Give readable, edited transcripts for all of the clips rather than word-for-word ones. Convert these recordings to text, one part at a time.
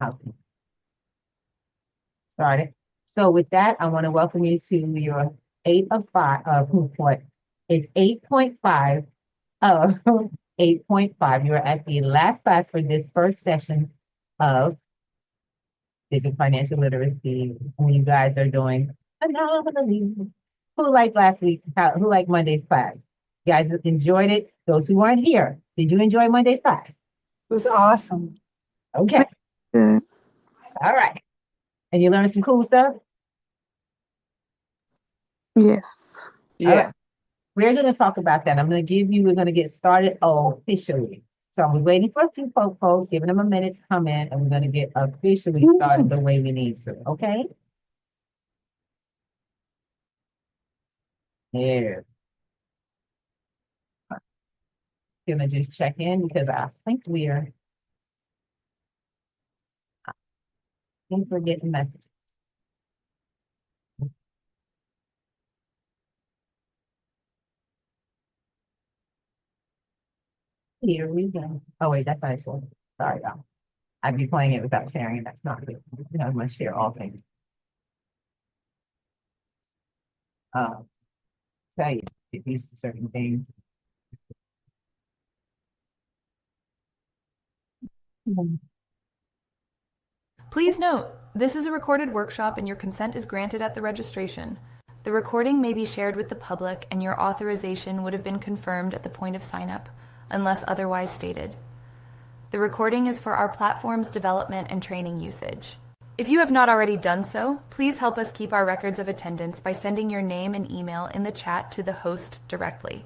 Awesome. Started. So with that, I want to welcome you to your 8 of 5 of what? It's 8.5 of 8.5. You're at the last class for this first session of digital financial literacy. And you guys are doing phenomenally. Who liked last week? Who liked Monday's class? You guys enjoyed it? Those who weren't here, did you enjoy Monday's class? It was awesome. Okay. Good. All right. And you learned some cool stuff? Yes. All right. We're going to talk about that. We're going to get started officially. So I was waiting for a few folks, giving them a minute to come in, and we're going to get officially started the way we need to. Okay? Here. Gonna just check in because I think we're getting messages. Here we go. Oh wait, that's not sure. Sorry, y'all. I'd be playing it without sharing it. That's not good. I must share all things. Tell you, get used to certain things. Please note, this is a recorded workshop and your consent is granted at the registration. The recording may be shared with the public and your authorization would have been confirmed at the point of sign-up, unless otherwise stated. The recording is for our platform's development and training usage. If you have not already done so, please help us keep our records of attendance by sending your name and email in the chat to the host directly.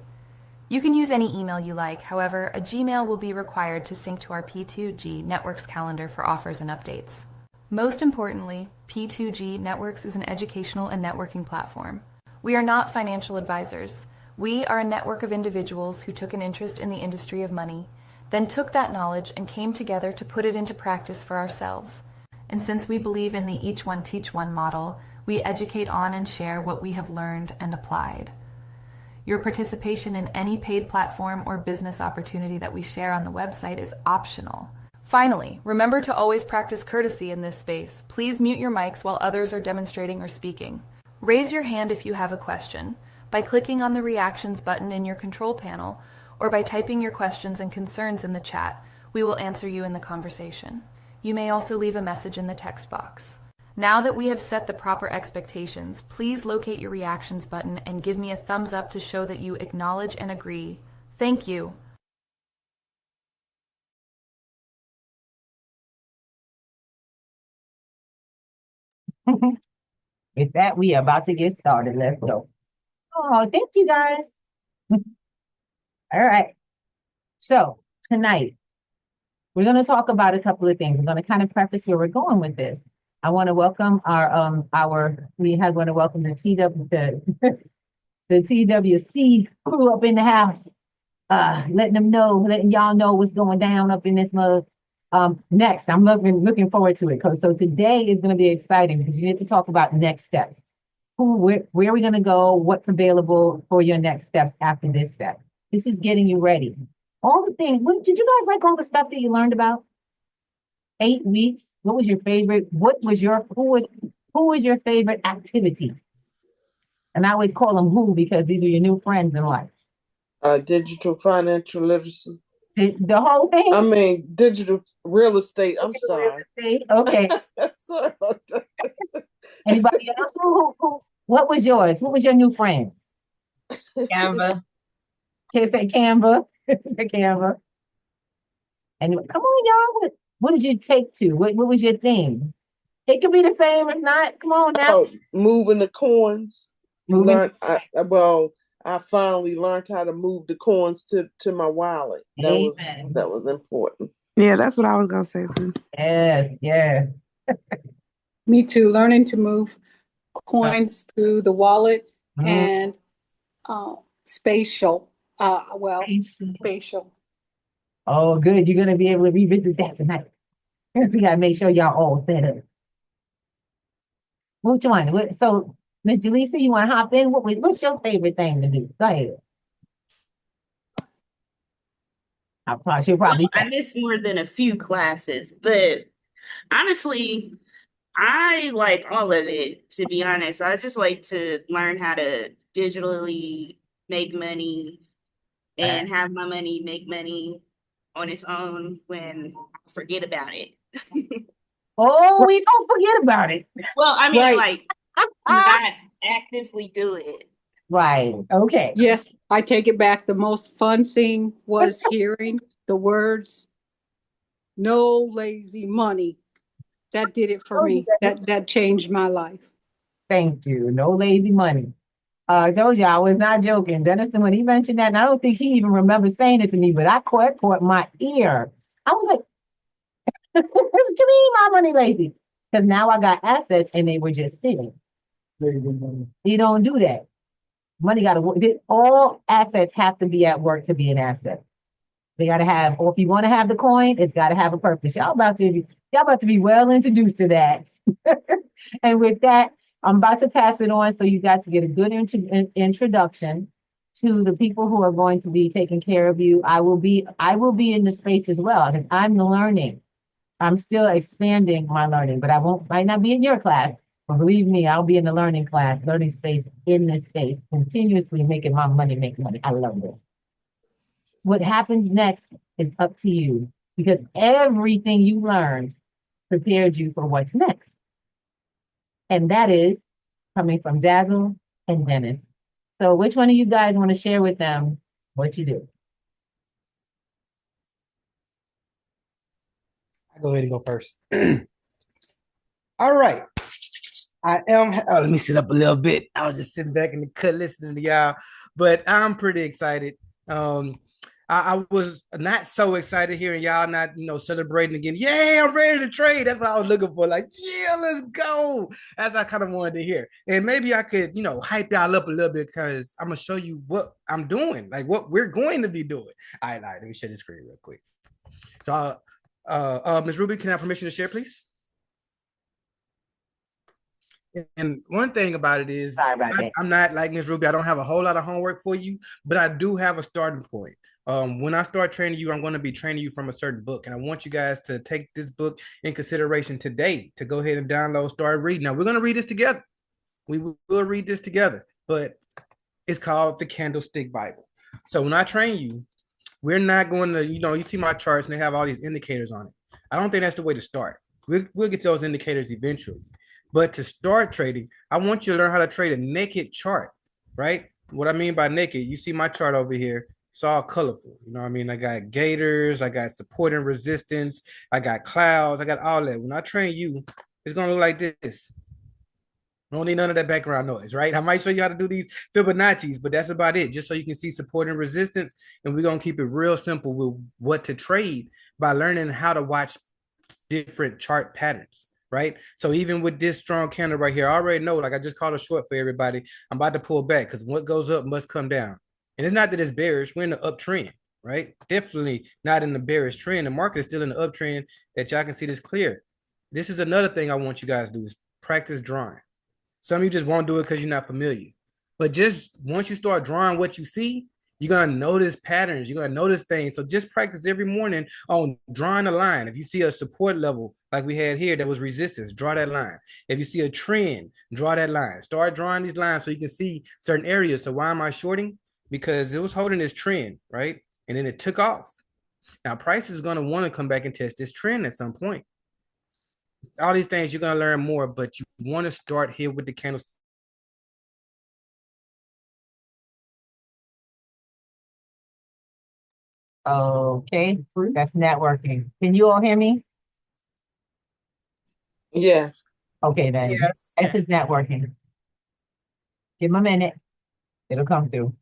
You can use any email you like, however, a Gmail will be required to sync to our P2G Networks calendar for offers and updates. Most importantly, P2G Networks is an educational and networking platform. We are not financial advisors. We are a network of individuals who took an interest in the industry of money, then took that knowledge and came together to put it into practice for ourselves. And since we believe in the each one teach one model, we educate on and share what we have learned and applied. Your participation in any paid platform or business opportunity that we share on the website is optional. Finally, remember to always practice courtesy in this space. Please mute your mics while others are demonstrating or speaking. Raise your hand if you have a question by clicking on the reactions button in your control panel or by typing your questions and concerns in the chat. We will answer you in the conversation. You may also leave a message in the text box. Now that we have set the proper expectations, please locate your reactions button and give me a thumbs up to show that you acknowledge and agree. Thank you. With that, we are about to get started. Let's go. Oh, thank you guys. All right. So tonight, we're going to talk about a couple of things. I'm going to kind of preface where we're going with this. I want to welcome going to welcome the the TWC crew up in the house. Letting y'all know what's going down up in this mug. Next, I'm looking forward to it. So today is going to be exciting because you need to talk about next steps. Where are we going to go? What's available for your next steps after this step? This is getting you ready. All the things. Did you guys like all the stuff that you learned about? 8 weeks. What was your favorite? Who was your favorite activity? And I always call them who because these are your new friends in life. Digital financial literacy. The whole thing? I mean, digital real estate. I'm sorry. Real estate? Okay. Sorry about that. Anybody else? What was yours? Who was your new friend? Canva. Can't say Canva. Say Canva. And come on, y'all. What did you take to? What was your thing? It could be the same if not. Come on now. Oh, moving the coins. I finally learned how to move the coins to my wallet. That was important. Yeah, that's what I was gonna say too. Yes, yeah. Me too. Learning to move coins through the wallet and spatial. Spatial. Oh, good. You're gonna be able to revisit that tonight. We gotta make sure y'all all set up. Which one? So, Miss Jaleesa, you want to hop in? What's your favorite thing to do? Go ahead. I missed more than a few classes, but Honestly, I like all of it, to be honest. I just like to learn how to digitally make money and have my money make money on its own when I forget about it. Oh, we don't forget about it. Well, I mean, Right. like, not actively do it. Right. Okay. Yes, I take it back. The most fun thing was hearing the words, no lazy money. That did it for me. That changed my life. Thank you. No lazy money. I told you I was not joking. Dennison, when he mentioned that, and I don't think he even remembers saying it to me, but I caught my ear. I was like, what you mean my money lazy? Because now I got assets and they were just sitting. You don't do that. Money got to work. All assets have to be at work to be an asset. They got to have, or if you want to have the coin, it's got to have a purpose. Y'all about to be well introduced to that. And with that, I'm about to pass it on so you guys can get a good introduction to the people who are going to be taking care of you. I will be in the space as well because I'm learning. I'm still expanding my learning, but might not be in your class. But believe me, I'll be in the learning class, learning space in this space, continuously making my money make money. I love this. What happens next is up to you because everything you learned prepared you for what's next. And that is coming from Dazzle and Dennis. So which one of you guys want to share with them what you do? I go ahead and go first. All right. Let me sit up a little bit. I was just sitting back in the cut listening to y'all, but I'm pretty excited. I was not so excited hearing y'all not, celebrating again. Yeah, I'm ready to trade. That's what I was looking for. Like, yeah, let's go. That's what I kind of wanted to hear. And maybe I could, hype y'all up a little bit because I'm going to show you what I'm doing, like what we're going to be doing. All right, let me share the screen real quick. So, Ms. Ruby, can I have permission to share, please? And one thing about it is, I'm not like Ms. Ruby. I don't have a whole lot of homework for you, but I do have a starting point. When I start training you, I'm going to be training you from a certain book. And I want you guys to take this book in consideration today to go ahead and download, start reading. Now, we're going to read this together. We will read this together, but it's called the Candlestick Bible. So when I train you, we're not going to, you see my charts and they have all these indicators on it. I don't think that's the way to start. We'll get those indicators eventually. But to start trading, I want you to learn how to trade a naked chart, right? What I mean by naked, you see my chart over here. It's all colorful. You know what I mean? I got gators, I got support and resistance, I got clouds, I got all that. When I train you, it's going to look like this. Don't need none of that background noise, right? I might show you how to do these Fibonacci's, but that's about it. Just so you can see support and resistance. And we're going to keep it real simple with what to trade by learning how to watch different chart patterns, right? So even with this strong candle right here, I already know, like I just called a short for everybody. I'm about to pull back because what goes up must come down. And it's not that it's bearish. We're in the uptrend, right? Definitely not in the bearish trend. The market is still in the uptrend that y'all can see this clear. This is another thing I want you guys to do is practice drawing. Some of you just won't do it because you're not familiar. But just once you start drawing what you see, you're going to notice patterns. You're going to notice things. So just practice every morning on drawing a line. If you see a support level like we had here that was resistance, draw that line. If you see a trend, draw that line. Start drawing these lines so you can see certain areas. So why am I shorting? Because it was holding this trend, right? And then it took off. Now, price is going to want to come back and test this trend at some point. All these things you're going to learn more, but you want to start here with the candles. Okay, that's networking. Can you all hear me? Yes. Okay, then. Yes. This is networking. Give him a minute. It'll come through.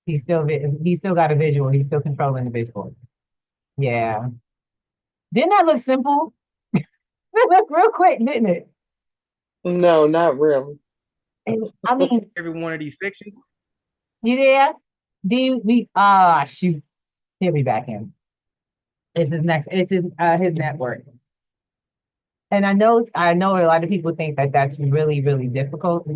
He's still got a visual. He's still controlling the visual. Yeah. Didn't that look simple? It looked real quick, didn't it? No, not really. I mean, Every one of these sections. you there? Shoot. He'll be back in. It's his network. And I know a lot of people think that that's really, really difficult.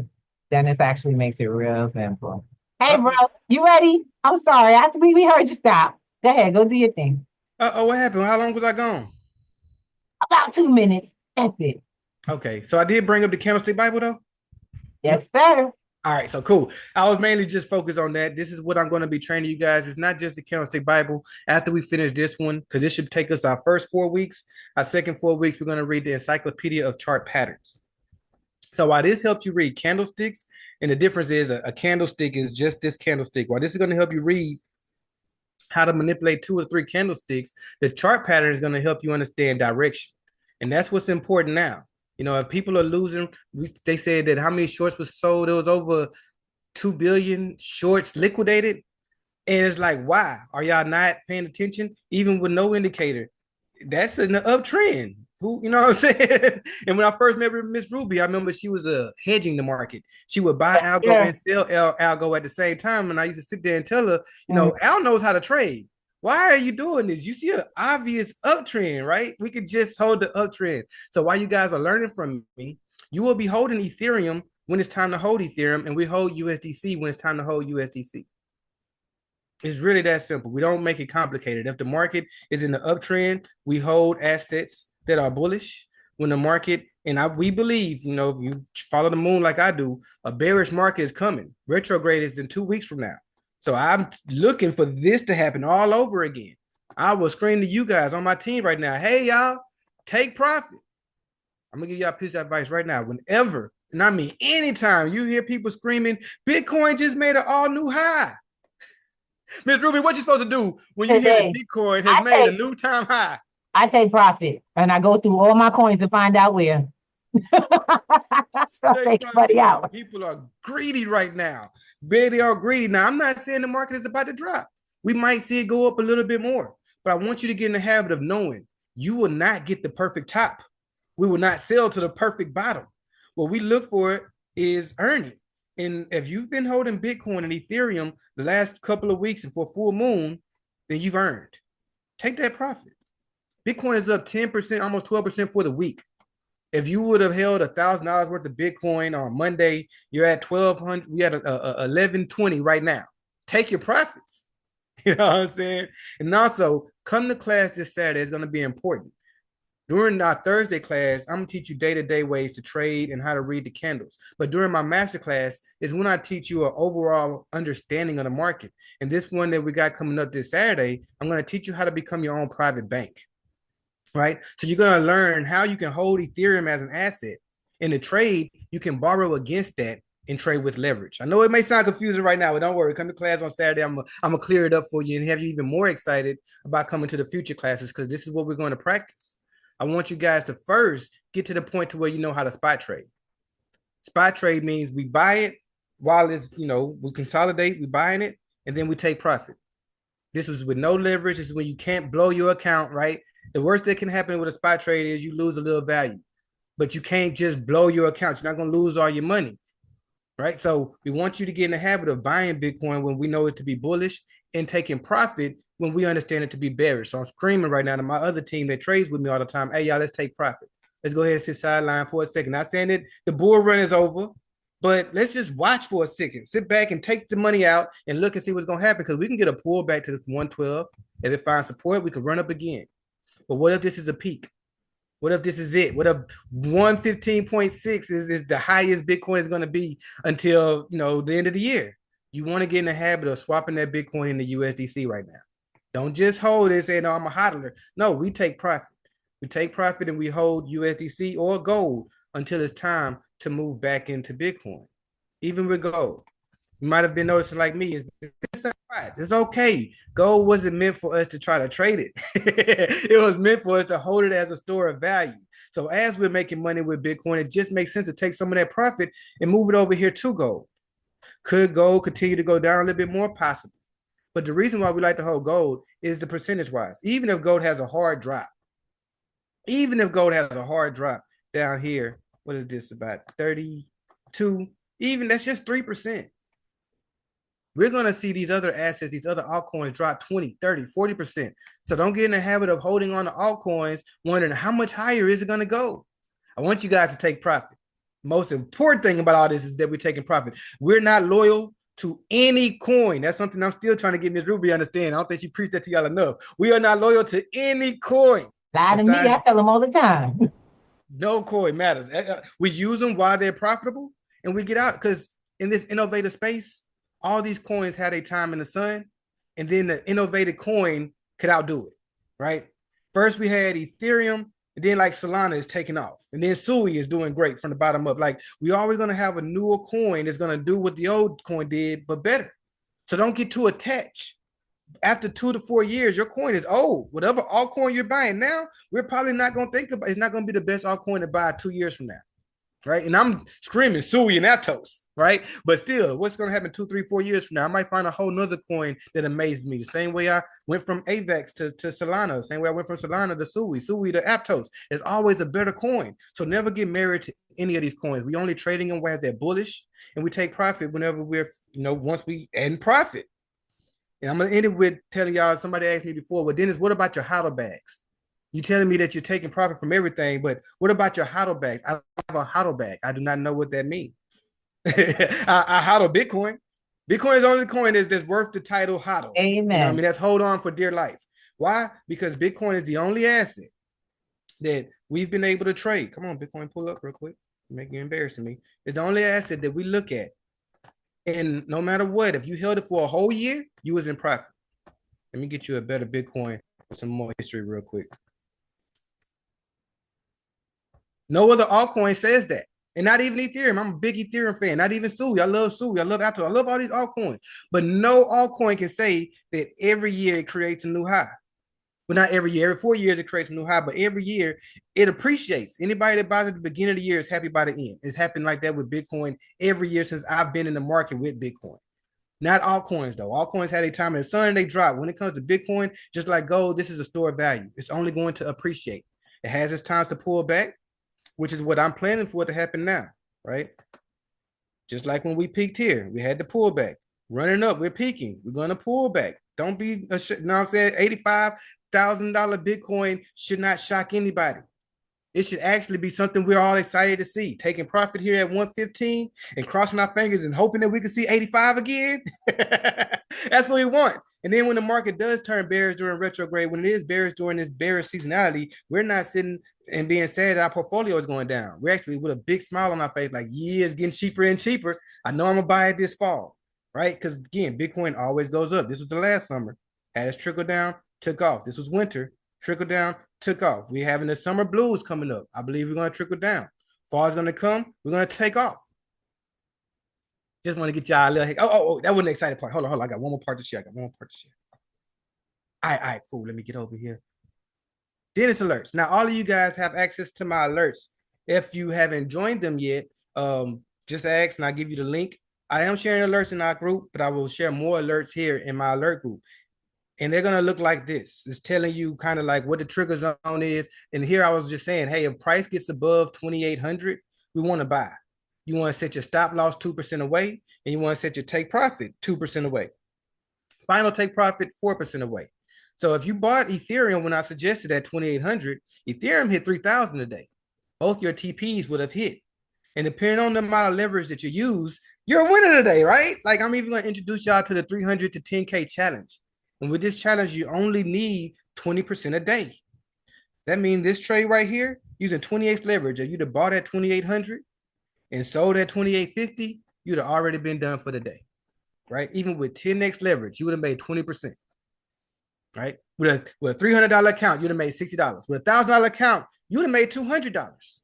Dennis actually makes it real simple. Hey, bro, you ready? I'm sorry. We heard you stop. Go ahead, go do your thing. What happened? How long was I gone? About 2 minutes. That's it. Okay, so I did bring up the Candlestick Bible though. Yes, sir. All right, so cool. I was mainly just focused on that. This is what I'm going to be training you guys. It's not just the Candlestick Bible. After we finish this one, because this should take us our first 4 weeks. Our second 4 weeks, we're going to read the Encyclopedia of Chart Patterns. So while this helps you read candlesticks, and the difference is a candlestick is just this candlestick. While this is going to help you read how to manipulate 2 or 3 candlesticks, the chart pattern is going to help you understand direction. And that's what's important now. You know, if people are losing, they said that how many shorts was sold, there was over 2 billion shorts liquidated. And it's like, why? Are y'all not paying attention? Even with no indicator, that's an uptrend. Who, you know what I'm saying? And when I first met Miss Ruby, I remember she was hedging the market. She would buy algo and sell algo at the same time. And I used to sit there and tell her, you know, Al knows how to trade. Why are you doing this? You see an obvious uptrend, right? We could just hold the uptrend. So while you guys are learning from me, you will be holding Ethereum when it's time to hold Ethereum, and we hold USDC when it's time to hold USDC. It's really that simple. We don't make it complicated. If the market is in the uptrend, we hold assets that are bullish. When the market, and we believe, you know, if you follow the moon like I do, a bearish market is coming. Retrograde is in 2 weeks from now. So I'm looking for this to happen all over again. I will scream to you guys on my team right now. Hey, y'all, take profit. I'm going to give y'all a piece of advice right now. Whenever, and I mean anytime, you hear people screaming, Bitcoin just made an all new high. Ms. Ruby, what you supposed to do when you hear that Bitcoin has made a new time high? I take profit and I go through all my coins to find out where. So take money out. People are greedy right now. They are greedy. Now, I'm not saying the market is about to drop. We might see it go up a little bit more, but I want you to get in the habit of knowing you will not get the perfect top. We will not sell to the perfect bottom. What we look for is earning. And if you've been holding Bitcoin and Ethereum the last couple of weeks and for full moon, then you've earned. Take that profit. Bitcoin is up 10%, almost 12% for the week. If you would have held $1,000 worth of Bitcoin on Monday, you're at 1,200. We at 1120 right now. Take your profits. You know what I'm saying? And also, come to class this Saturday. It's going to be important. During our Thursday class, I'm going to teach you day-to-day ways to trade and how to read the candles. But during my master class is when I teach you an overall understanding of the market. And this one that we got coming up this Saturday, I'm going to teach you how to become your own private bank. Right? So you're going to learn how you can hold Ethereum as an asset. In the trade, you can borrow against that and trade with leverage. I know it may sound confusing right now, but don't worry. Come to class on Saturday. I'm going to clear it up for you and have you even more excited about coming to the future classes, because this is what we're going to practice. I want you guys to first get to the point to where you know how to spot trade. Spot trade means we buy it while it's, you know, we consolidate, we buying it, and then we take profit. This was with no leverage. This is when you can't blow your account, right? The worst that can happen with a spot trade is you lose a little value, but you can't just blow your account. You're not going to lose all your money, right? So we want you to get in the habit of buying Bitcoin when we know it to be bullish and taking profit when we understand it to be bearish. So I'm screaming right now to my other team that trades with me all the time, hey, y'all, let's take profit. Let's go ahead and sit sideline for a second. Not saying that the bull run is over, but let's just watch for a second. Sit back and take the money out and look and see what's going to happen, because we can get a pullback to 112. If it finds support, we can run up again. But what if this is a peak? What if this is it? What if 115.6 is the highest Bitcoin is going to be until, you know, the end of the year? You want to get in the habit of swapping that Bitcoin into USDC right now. Don't just hold it and say, no, I'm a hodler. No, we take profit. We take profit and we hold USDC or gold until it's time to move back into Bitcoin. Even with gold, you might have been noticing like me, it's okay. Gold wasn't meant for us to try to trade it. It was meant for us to hold it as a store of value. So as we're making money with Bitcoin, it just makes sense to take some of that profit and move it over here to gold. Could gold continue to go down a little bit more? Possibly. But the reason why we like to hold gold is the percentage-wise. Even if gold has a hard drop, down here, what is this, about 32? Even that's just 3%. We're going to see these other assets, these other altcoins drop 20, 30, 40%. So don't get in the habit of holding on to altcoins, wondering how much higher is it going to go. I want you guys to take profit. Most important thing about all this is that we're taking profit. We're not loyal to any coin. That's something I'm still trying to get Ms. Ruby to understand. I don't think she preached that to y'all enough. We are not loyal to any coin. Lie to me, I tell them all the time. No coin matters. We use them while they're profitable and we get out because in this innovative space, all these coins had a time in the sun, and then the innovative coin could outdo it, right? First, we had Ethereum, and then like Solana is taking off, and then Sui is doing great from the bottom up. Like we always gonna have a newer coin that's gonna do what the old coin did, but better. So don't get too attached. After 2 to 4 years, your coin is old. Whatever altcoin you're buying now, we're probably not gonna think about. It's not gonna be the best altcoin to buy 2 years from now, right? And I'm screaming Sui and Aptos, right? But still, what's gonna happen 2, 3, 4 years from now? I might find a whole nother coin that amazes me. The same way I went from AVAX to Solana, the same way I went from Solana to Sui to Aptos. There's always a better coin. So never get married to any of these coins. We only trading them where they're bullish, and we take profit whenever we're, once we end profit. And I'm gonna end it with telling y'all, somebody asked me before, well, Dennis, what about your hodl bags? You telling me that you're taking profit from everything, but what about your hodl bags? I have a hodl bag. I do not know what that means. I hodl Bitcoin. Bitcoin is the only coin that's worth the title hodl. Amen. I mean, that's hold on for dear life. Why? Because Bitcoin is the only asset that we've been able to trade. Come on, Bitcoin, pull up real quick. Make you embarrassing me. It's the only asset that we look at. And no matter what, if you held it for a whole year, you was in profit. Let me get you a better Bitcoin with some more history real quick. No other altcoin says that. And not even Ethereum. I'm a big Ethereum fan. Not even Sui. I love Sui. I love Aptos. I love all these altcoins. But no altcoin can say that every year it creates a new high. Well, not every year. Every 4 years it creates a new high, but every year it appreciates. Anybody that buys at the beginning of the year is happy by the end. It's happened like that with Bitcoin every year since I've been in the market with Bitcoin. Not altcoins, though. Altcoins had a time in the sun and they drop. When it comes to Bitcoin, just like gold, this is a store of value. It's only going to appreciate. It has its times to pull back, which is what I'm planning for it to happen now, right? Just like when we peaked here, we had the pullback. Running up, we're peaking. We're going to pull back. Don't be, you know what I'm saying? $85,000 Bitcoin should not shock anybody. It should actually be something we're all excited to see. Taking profit here at 115 and crossing our fingers and hoping that we can see 85 again. That's what we want. And then when the market does turn bearish during retrograde, when it is bearish during this bearish seasonality, we're not sitting and being sad that our portfolio is going down. We're actually with a big smile on our face, like, yeah, it's getting cheaper and cheaper. I know I'm gonna buy it this fall, right? Because again, Bitcoin always goes up. This was the last summer, had its trickle down, took off. This was winter, trickle down, took off. We're having the summer blues coming up. I believe we're going to trickle down. Fall's going to come. We're going to take off. Just want to get y'all a little. Oh, that wasn't the exciting part. Hold on. I got one more part to share. All right, cool. Let me get over here. Dennis alerts. Now, all of you guys have access to my alerts. If you haven't joined them yet, just ask and I'll give you the link. I am sharing alerts in our group, but I will share more alerts here in my alert group. And they're going to look like this. It's telling you kind of like what the trigger zone is. And here I was just saying, hey, if price gets above 2,800, we want to buy. You want to set your stop loss 2% away, and you want to set your take profit 2% away. Final take profit 4% away. So if you bought Ethereum when I suggested at 2,800, Ethereum hit 3,000 a day. Both your TPs would have hit. And depending on the amount of leverage that you use, you're a winner today, right? Like I'm even going to introduce y'all to the 300 to 10K challenge. And with this challenge, you only need 20% a day. That means this trade right here, using 28 leverage, if you'd have bought at 2,800 and sold at 2,850, you'd have already been done for the day, right? Even with 10x leverage, you would have made 20%, right? With a $300 account, you'd have made $60. With a $1,000 account, you would have made $200.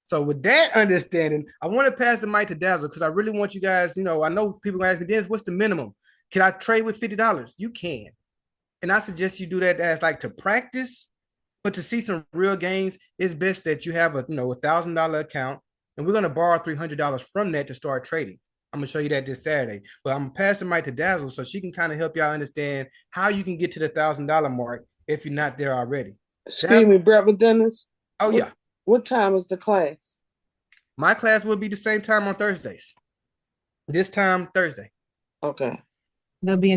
So with that understanding, I want to pass the mic to Dazzle because I really want you guys, I know people are going to ask me, Dennis, what's the minimum? Can I trade with $50? You can. And I suggest you do that as like to practice, but to see some real gains, it's best that you have a $1,000 account, and we're going to borrow $300 from that to start trading. I'm going to show you that this Saturday. But I'm going to pass the mic to Dazzle so she can kind of help y'all understand how you can get to the $1,000 mark if you're not there already. Excuse me, Brother Dennis. Oh, yeah. What time is the class? My class will be the same time on Thursdays. This time, Thursday. Okay. There'll be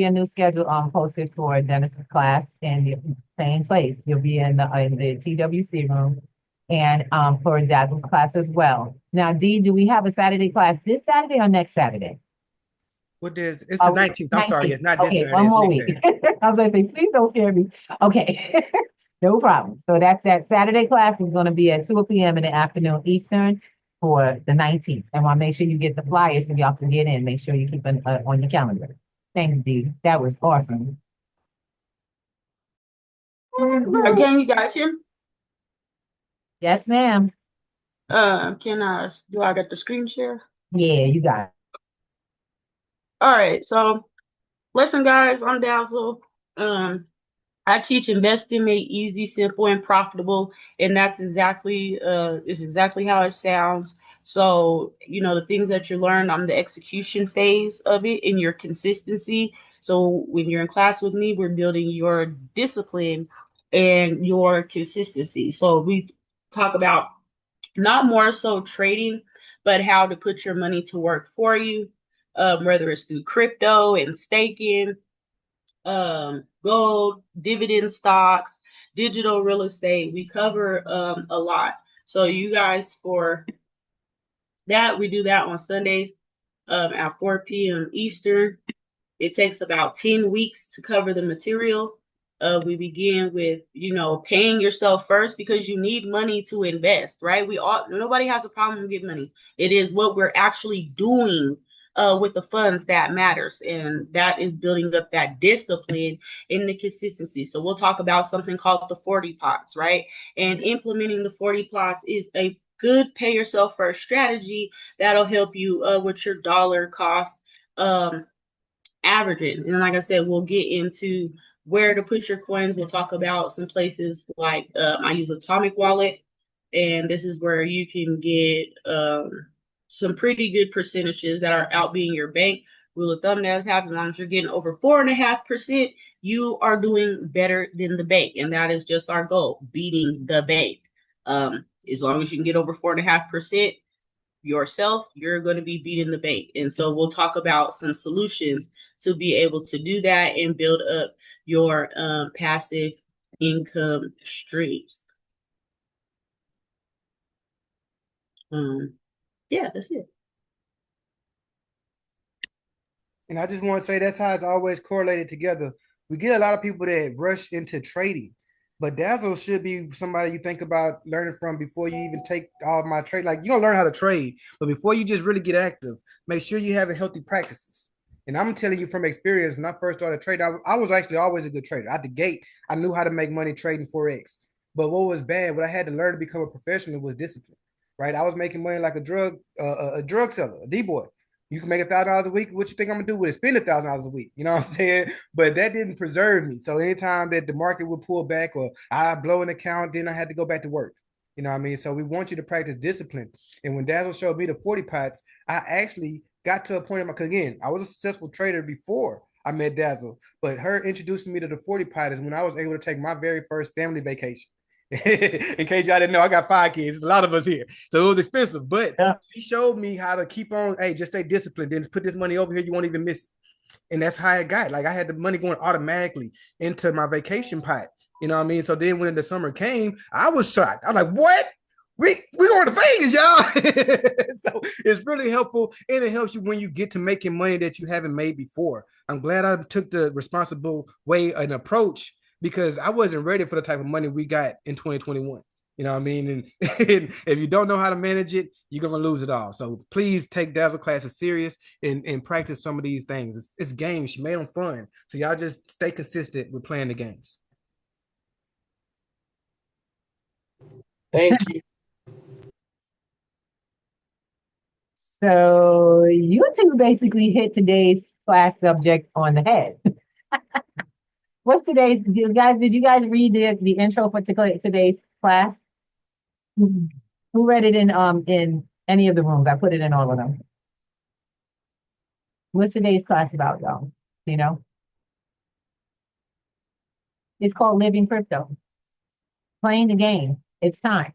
a new schedule posted for Dennis's class in the same place. You'll be in the TWC room, and for Dazzle's class as well. Now, Dee, do we have a Saturday class this Saturday or next Saturday? What is it's the 19th? I'm sorry, it's not this okay, Saturday. One more week. I was going to say, please don't scare me. Okay. No problem. So that Saturday class is going to be at 2 p.m. in the afternoon Eastern for the 19th. And want to make sure you get the flyers so y'all can get in. Make sure you keep it on your calendar. Thanks, Dee. That was awesome. Again, you guys hear me? Yes, ma'am. Do I get the screen share? Yeah, you got it. All right, so listen, guys, I'm Dazzle. I teach investing made easy, simple, and profitable, and that's exactly is exactly how it sounds. So, the things that you learn, I'm the execution phase of it and your consistency. So when you're in class with me, we're building your discipline and your consistency. So we talk about not more so trading, but how to put your money to work for you, whether it's through crypto and staking, gold, dividend stocks, digital real estate. We cover a lot. So you guys, for that, we do that on Sundays at 4 p.m. Eastern. It takes about 10 weeks to cover the material. We begin with, paying yourself first because you need money to invest, right? Nobody has a problem with money. It is what we're actually doing with the funds that matters. And that is building up that discipline and the consistency. So we'll talk about something called the 40 pots, right? And implementing the 40 plots is a good pay yourself first strategy that'll help you with your dollar cost averaging. And like I said, we'll get into where to put your coins. We'll talk about some places like I use Atomic Wallet, and this is where you can get some pretty good percentages that are outbeating your bank. Rule of thumb does have, as long as you're getting over 4.5%, you are doing better than the bank, and that is just our goal: beating the bank. As long as you can get over 4.5%, yourself, you're going to be beating the bank. And so we'll talk about some solutions to be able to do that and build up your passive income streams. Yeah, that's it. And I just want to say that's how it's always correlated together. We get a lot of people that rush into trading, but Dazzle should be somebody you think about learning from before you even take all my trade. Like, you're gonna learn how to trade, but before you just really get active, make sure you have healthy practices. And I'm telling you from experience, when I first started trading, I was actually always a good trader. At the gate, I knew how to make money trading Forex. But what was bad, what I had to learn to become a professional was discipline. Right? I was making money like a drug seller, a D-boy. You can make $1,000 a week. What you think I'm gonna do with it? Spend $1,000 a week. You know what I'm saying? But that didn't preserve me. So anytime that the market would pull back or I blow an account, then I had to go back to work. You know what I mean? So we want you to practice discipline. And when Dazzle showed me the 40 pots, I actually got to a point in my, because again, I was a successful trader before I met Dazzle, but her introducing me to the 40 pot is when I was able to take my very first family vacation. In case y'all didn't know, I got 5 kids. There's a lot of us here. So it was expensive, but she showed me how to keep on, hey, just stay disciplined. Then put this money over here. You won't even miss it. And that's how I got. Like, I had the money going automatically into my vacation pot. You know what I mean? So then when the summer came, I was shocked. I was like, what? We going to Vegas, y'all. So it's really helpful, and it helps you when you get to making money that you haven't made before. I'm glad I took the responsible way and approach, because I wasn't ready for the type of money we got in 2021. You know what I mean? And if you don't know how to manage it, you're going to lose it all. So please take Dazzle classes serious and practice some of these things. It's games. She made them fun. So y'all just stay consistent with playing the games. Thank you. So you two basically hit today's class subject on the head. What's today's, did you guys read the intro for today's class? Who read it in any of the rooms? I put it in all of them. What's today's class about, y'all? You know? It's called Living Crypto. Playing the game. It's time.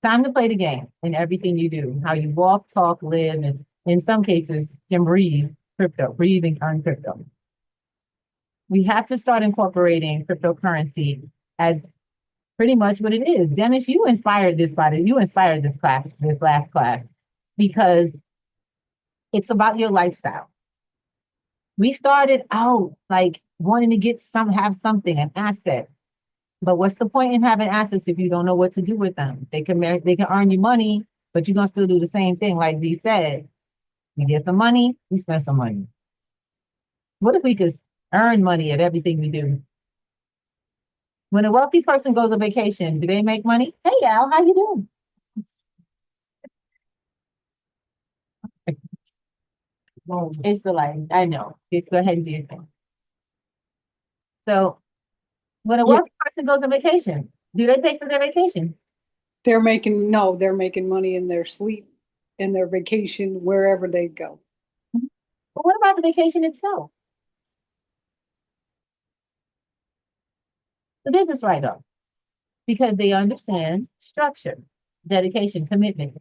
Time to play the game in everything you do. How you walk, talk, live, and in some cases can breathe crypto, breathe and earn crypto. We have to start incorporating cryptocurrency as pretty much what it is. Dennis, you inspired this class, this last class, because it's about your lifestyle. We started out like wanting to have something, an asset. But what's the point in having assets if you don't know what to do with them? They can earn you money, but you're gonna still do the same thing. Like Z said, we get some money, we spend some money. What if we could earn money at everything we do? When a wealthy person goes on vacation, do they make money? Hey Al, how you doing? It's the life. I know. Go ahead and do your thing. So when a Yeah. wealthy person goes on vacation, do they pay for their vacation? They're making money in their sleep, in their vacation, wherever they go. But what about the vacation itself? The business write-off. Because they understand structure, dedication, commitment.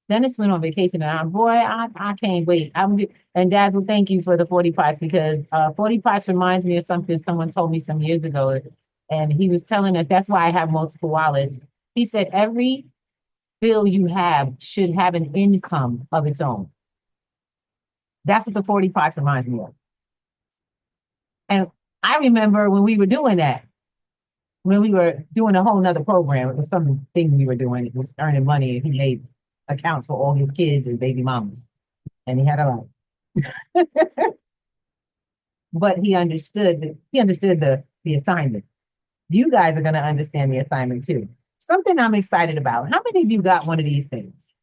Dennis went on vacation and I can't wait. And Dazzle, thank you for the 40 pots because 40 pots reminds me of something someone told me some years ago. And he was telling us that's why I have multiple wallets. He said every bill you have should have an income of its own. That's what the 40 pots reminds me of. And I remember when we were doing that, when we were doing a whole nother program, it was something we were doing. It was earning money and he made accounts for all his kids and baby mamas. And he had a lot. But he understood the assignment. You guys are gonna understand the assignment too. Something I'm excited about. How many of you got one of these things?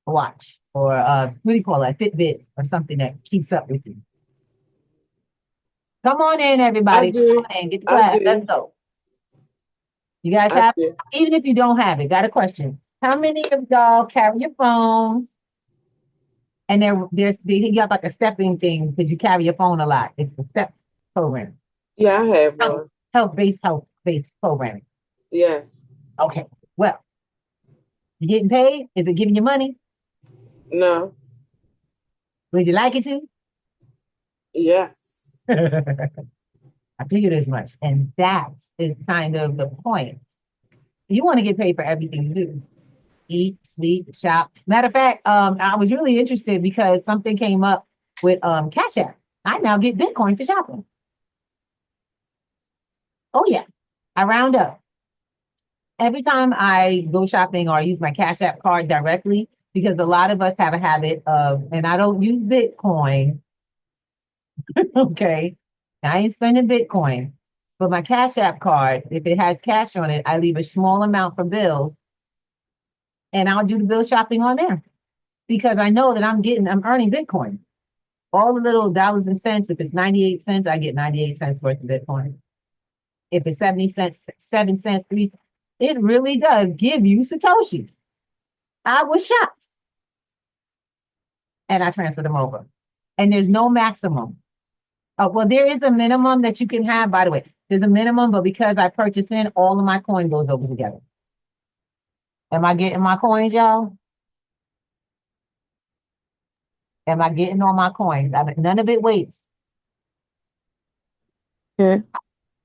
A watch or what do you call it? A Fitbit or something that keeps up with you. Come on in, everybody. I do. Come on in, get the class. do. Let's go. You guys I have, do. even if you don't have it, got a question. How many of y'all carry your phones? And they got like a stepping thing because you carry your phone a lot. It's the step program. Yeah, I have one. Health-based programming. Yes. Okay. Well, you getting paid? Is it giving you money? No. Would you like it to? Yes. I figured as much. And that is kind of the point. You want to get paid for everything you do. Eat, sleep, shop. Matter of fact, I was really interested because something came up with Cash App. I now get Bitcoin for shopping. Oh yeah, I round up. Every time I go shopping or I use my Cash App card directly, because a lot of us have a habit of, and I don't use Bitcoin. Okay, I ain't spending Bitcoin, but my Cash App card, if it has cash on it, I leave a small amount for bills, and I'll do the bill shopping on there because I know that I'm earning Bitcoin. All the little dollars and cents, if it's 98 cents, I get 98 cents worth of Bitcoin. If it's 70 cents, 7 cents, 3 cents, it really does give you Satoshis. I was shocked. And I transferred them over. And there's no maximum. Well, there is a minimum that you can have, by the way. There's a minimum, but because I purchase in, all of my coin goes over together. Am I getting my coins, y'all? Am I getting all my coins? None of it waits. Yeah.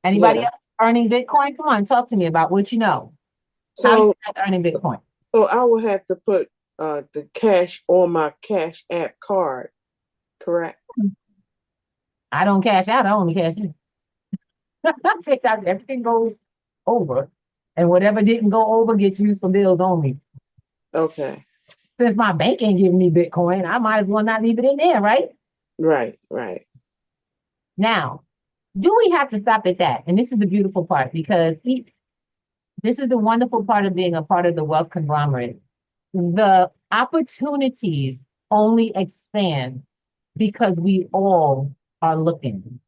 Anybody else earning Bitcoin? Come on, talk to me about what you know. How So you guys earning Bitcoin? so I will have to put the cash on my Cash App card, correct? I don't cash out, I only cash in. I take out everything goes over. And whatever didn't go over gets used for bills only. Okay. Since my bank ain't giving me Bitcoin, I might as well not leave it in there, right? Right. Now, do we have to stop at that? And this is the beautiful part because this is the wonderful part of being a part of the wealth conglomerate. The opportunities only expand because we all are looking.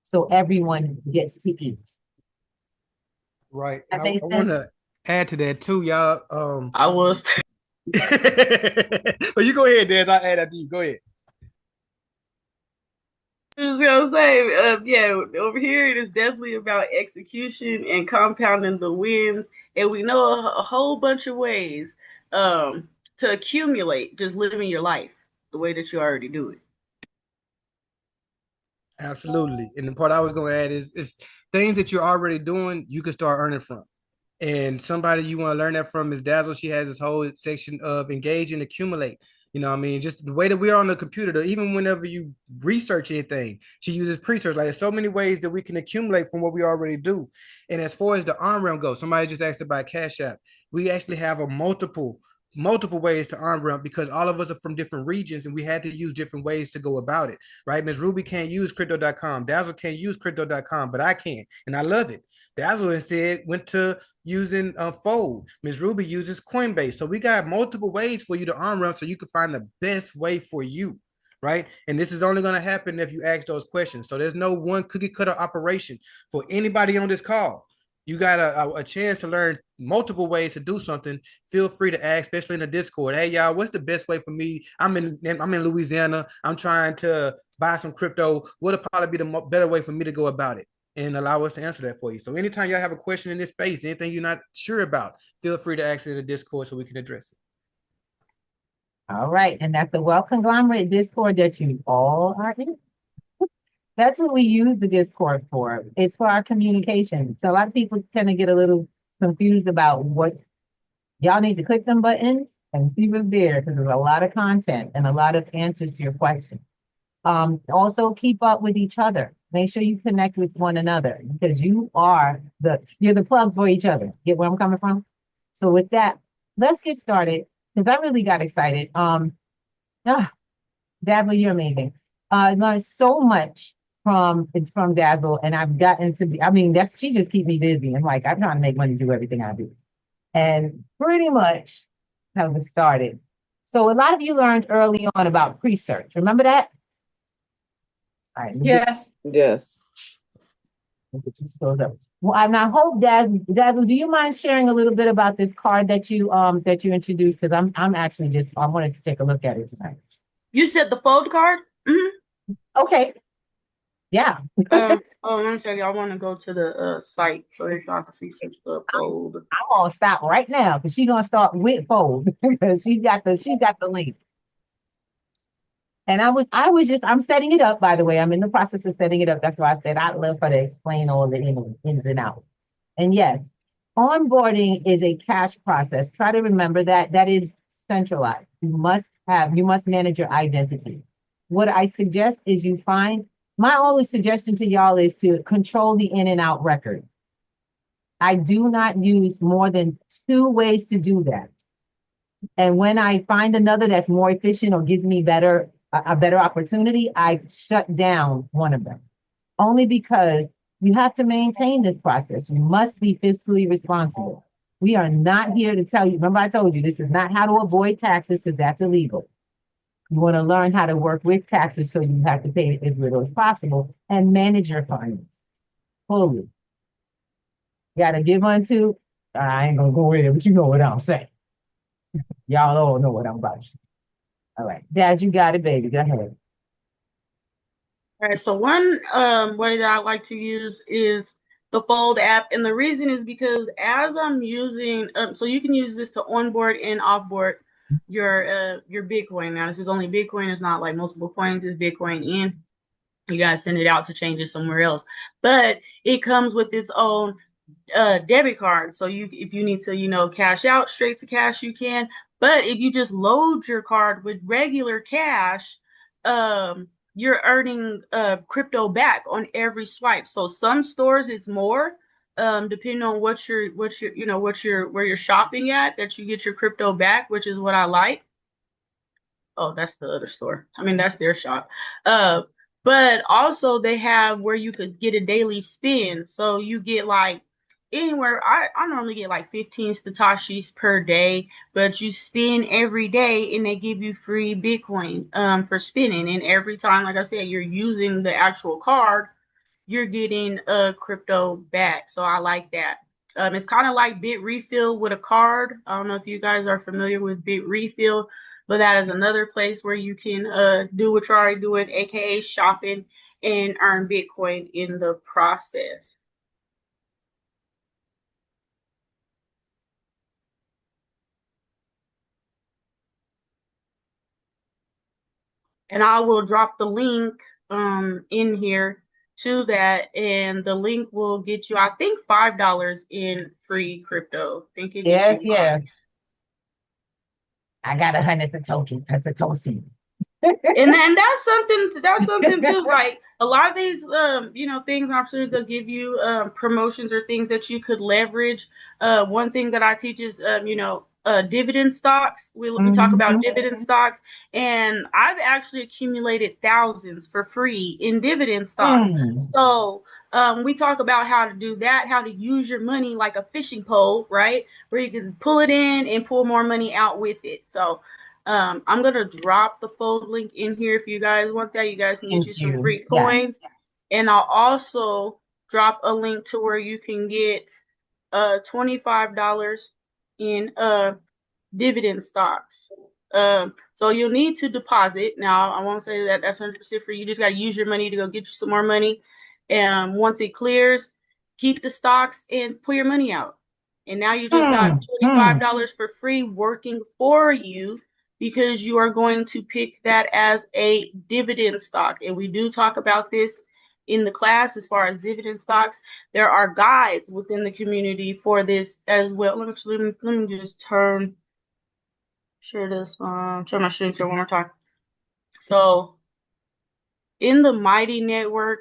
So everyone gets to eat. Right. That I makes want sense? to add to that too, y'all. I was. But you go ahead, Des. I'll add after you. Go ahead. I was gonna say, yeah, over here it is definitely about execution and compounding the wins, and we know a whole bunch of ways to accumulate just living your life the way that you already do it. Absolutely. And the part I was going to add is things that you're already doing, you can start earning from. And somebody you want to learn that from is Dazzle. She has this whole section of engage and accumulate. You know what I mean? Just the way that we're on the computer, even whenever you research anything, she uses pre-search. Like, there's so many ways that we can accumulate from what we already do. And as far as the on-ramp goes, somebody just asked about Cash App. We actually have a multiple ways to on-ramp because all of us are from different regions and we had to use different ways to go about it, right? Ms. Ruby can't use crypto.com. Dazzle can't use crypto.com, but I can, and I love it. Dazzle instead went to using Fold. Ms. Ruby uses Coinbase. So we got multiple ways for you to on-ramp so you can find the best way for you, right? And this is only going to happen if you ask those questions. So there's no one cookie cutter operation for anybody on this call. You got a chance to learn multiple ways to do something. Feel free to ask, especially in the Discord. Hey, y'all, what's the best way for me? I'm in Louisiana. I'm trying to buy some crypto. What'll probably be the better way for me to go about it? And allow us to answer that for you. So anytime y'all have a question in this space, anything you're not sure about, feel free to ask it in the Discord so we can address it. All right. And that's the Wealth Conglomerate Discord that you all are in. That's what we use the Discord for. It's for our communication. So a lot of people tend to get a little confused about what y'all need to click them buttons and see what's there because there's a lot of content and a lot of answers to your questions. Also keep up with each other. Make sure you connect with one another because you're the plug for each other. Get where I'm coming from? So with that, let's get started because I really got excited. Dazzle, you're amazing. I learned so much from Dazzle, and I've gotten to be, I mean, she just keep me busy. I'm like, I'm trying to make money do everything I do. And pretty much how it started. So a lot of you learned early on about pre-search. Remember that? All right. Yes. Yes. Well, I hope Dazzle, do you mind sharing a little bit about this card that you introduced? Because I'm actually I wanted to take a look at it tonight. You said the fold card? Mm-hmm. Okay. Yeah. Let me tell you, I want to go to the site so that y'all can see some stuff. Fold. I'm gonna stop right now because she's gonna start with fold because she's got the link. And I'm setting it up, by the way. I'm in the process of setting it up. That's why I said I'd love for her to explain all the ins and outs. And yes, onboarding is a cash process. Try to remember that is centralized. You must manage your identity. What I suggest is my only suggestion to y'all is to control the in and out record. I do not use more than 2 ways to do that. And when I find another that's more efficient or gives me a better opportunity, I shut down one of them. Only because you have to maintain this process. You must be fiscally responsible. We are not here to tell you. Remember, I told you this is not how to avoid taxes because that's illegal. You want to learn how to work with taxes so you have to pay as little as possible and manage your finances fully. You got to give unto. I ain't gonna go there, but you know what I'm saying. Y'all all know what I'm about to say. All right, Dad, you got it, baby. Go ahead. All right, so one way that I like to use is the Fold app, and the reason is because as I'm using, so you can use this to onboard and offboard your Bitcoin. Now, this is only Bitcoin. It's not like multiple coins. It's Bitcoin in. You guys send it out to change it somewhere else, but it comes with its own debit card. So if you need to, cash out straight to cash, you can. But if you just load your card with regular cash, you're earning crypto back on every swipe. So some stores it's more, depending on where you're shopping at, that you get your crypto back, which is what I like. Oh, that's the other store. I mean, that's their shop. But also they have where you could get a daily spin. So you get like anywhere. I normally get like 15 Satoshis per day, but you spin every day and they give you free Bitcoin for spinning. And every time, like I said, you're using the actual card, you're getting a crypto back. So I like that. It's kind of like Bit Refill with a card. I don't know if you guys are familiar with Bit Refill, but that is another place where you can do what you're already doing, aka shopping, and earn Bitcoin in the process. And I will drop the link in here to that, and the link will get you, I think, $5 in free crypto. I think it gets you $5. I got 100 Satoshi. And that's something too. Like a lot of these things and opportunities they'll give you promotions or things that you could leverage. One thing that I teach is dividend stocks. We talk about dividend stocks, and I've actually accumulated thousands for free in dividend stocks. So we talk about how to do that, how to use your money like a fishing pole, right? Where you can pull it in and pull more money out with it. So I'm gonna drop the fold link in here if you guys want that. You guys can get you some free coins, and I'll also drop a link to where you can get $25 in dividend stocks. So you'll need to deposit. Now I won't say that that's 100% free. You just gotta use your money to go get you some more money, and once it clears, keep the stocks and pull your money out. And now you just got $25 for free working for you, because you are going to pick that as a dividend stock. And we do talk about this in the class as far as dividend stocks. There are guides within the community for this as well. Let me just share this, share my screen share one more time. So in the Mighty Network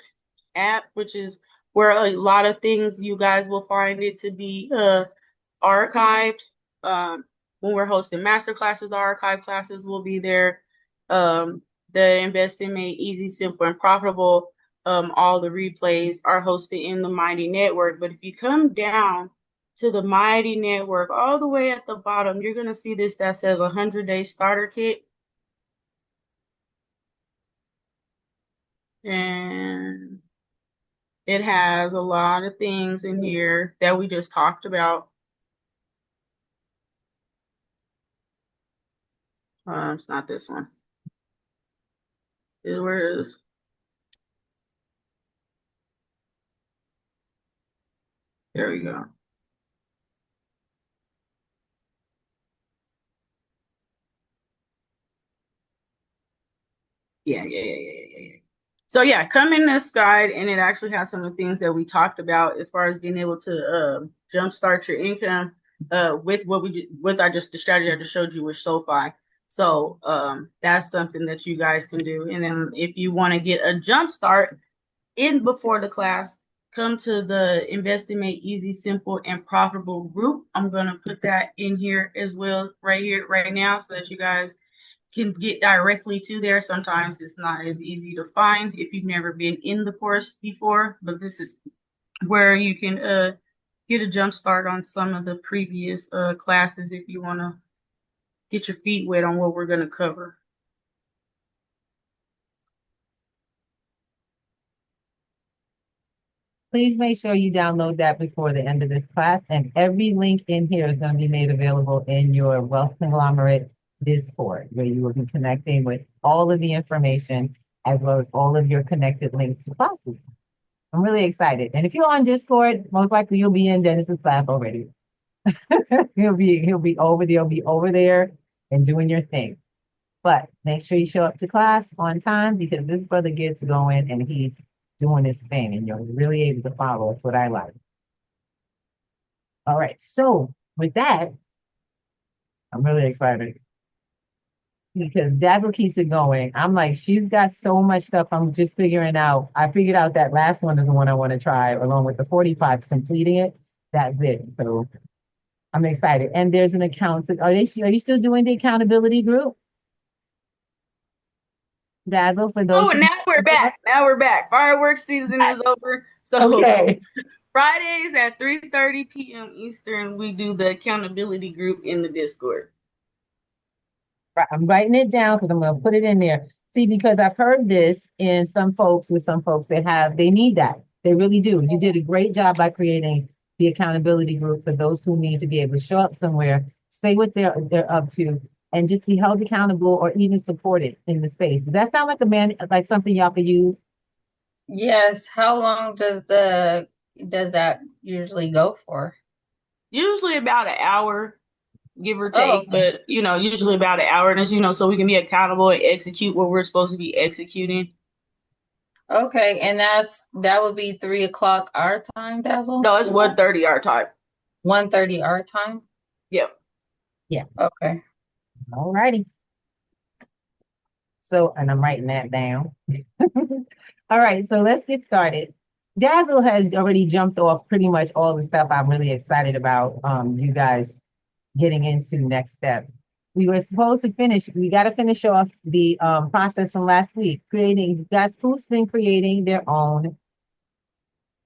app, which is where a lot of things you guys will find it to be archived. When we're hosting master classes, the archive classes will be there. The Invest and Make Easy, Simple, and Profitable. All the replays are hosted in the Mighty Network. But if you come down to the Mighty Network, all the way at the bottom, you're going to see this that says 100-day starter kit. And it has a lot of things in here that we just talked about. It's not this one. Where is? There we go. Yeah. So yeah, come in this guide, and it actually has some of the things that we talked about as far as being able to jumpstart your income with the strategy I just showed you with SoFi. So that's something that you guys can do. And then if you want to get a jump start in before the class, come to the Invest and Make Easy, Simple, and Profitable group. I'm going to put that in here as well right here, right now, so that you guys can get directly to there. Sometimes it's not as easy to find if you've never been in the course before, but this is where you can get a jump start on some of the previous classes if you want to get your feet wet on what we're going to cover. Please make sure you download that before the end of this class, and every link in here is going to be made available in your Wealth Conglomerate Discord, where you will be connecting with all of the information as well as all of your connected links to classes. I'm really excited. And if you're on Discord, most likely you'll be in Dennis's class already. He'll be over there and doing your thing. But make sure you show up to class on time, because this brother gets going and he's doing his thing, and you're really able to follow. It's what I like. All right. So with that, I'm really excited, because that's what keeps it going. I'm like, she's got so much stuff. I'm just figuring out. I figured out that last one is the one I want to try, along with the 45s, completing it. That's it. So I'm excited. And there's an account. Are you still doing the accountability group? Dazzle, for those. Oh, now we're back. Fireworks season is over. So okay. Fridays at 3:30 p.m. Eastern, we do the accountability group in the Discord. I'm writing it down because I'm going to put it in there. See, because I've heard this in some folks, they need that. They really do. You did a great job by creating the accountability group for those who need to be able to show up somewhere, say what they're up to, and just be held accountable or even supported in the space. Does that sound like something y'all could use? Yes. How long does that usually go for? Usually about an hour, give or take, but usually about an hour, and it's, so we can be accountable and execute what we're supposed to be executing. Okay, and that would be 3:00 our time, Dazzle? No, it's 1:30 our time. 1:30 our time? Yep. Yeah. Okay. All righty. So, and I'm writing that down. All right, so let's get started. Dazzle has already jumped off pretty much all the stuff I'm really excited about. You guys getting into next steps. We were supposed to finish, we got to finish off the process from last week, creating, guys, who's been creating their own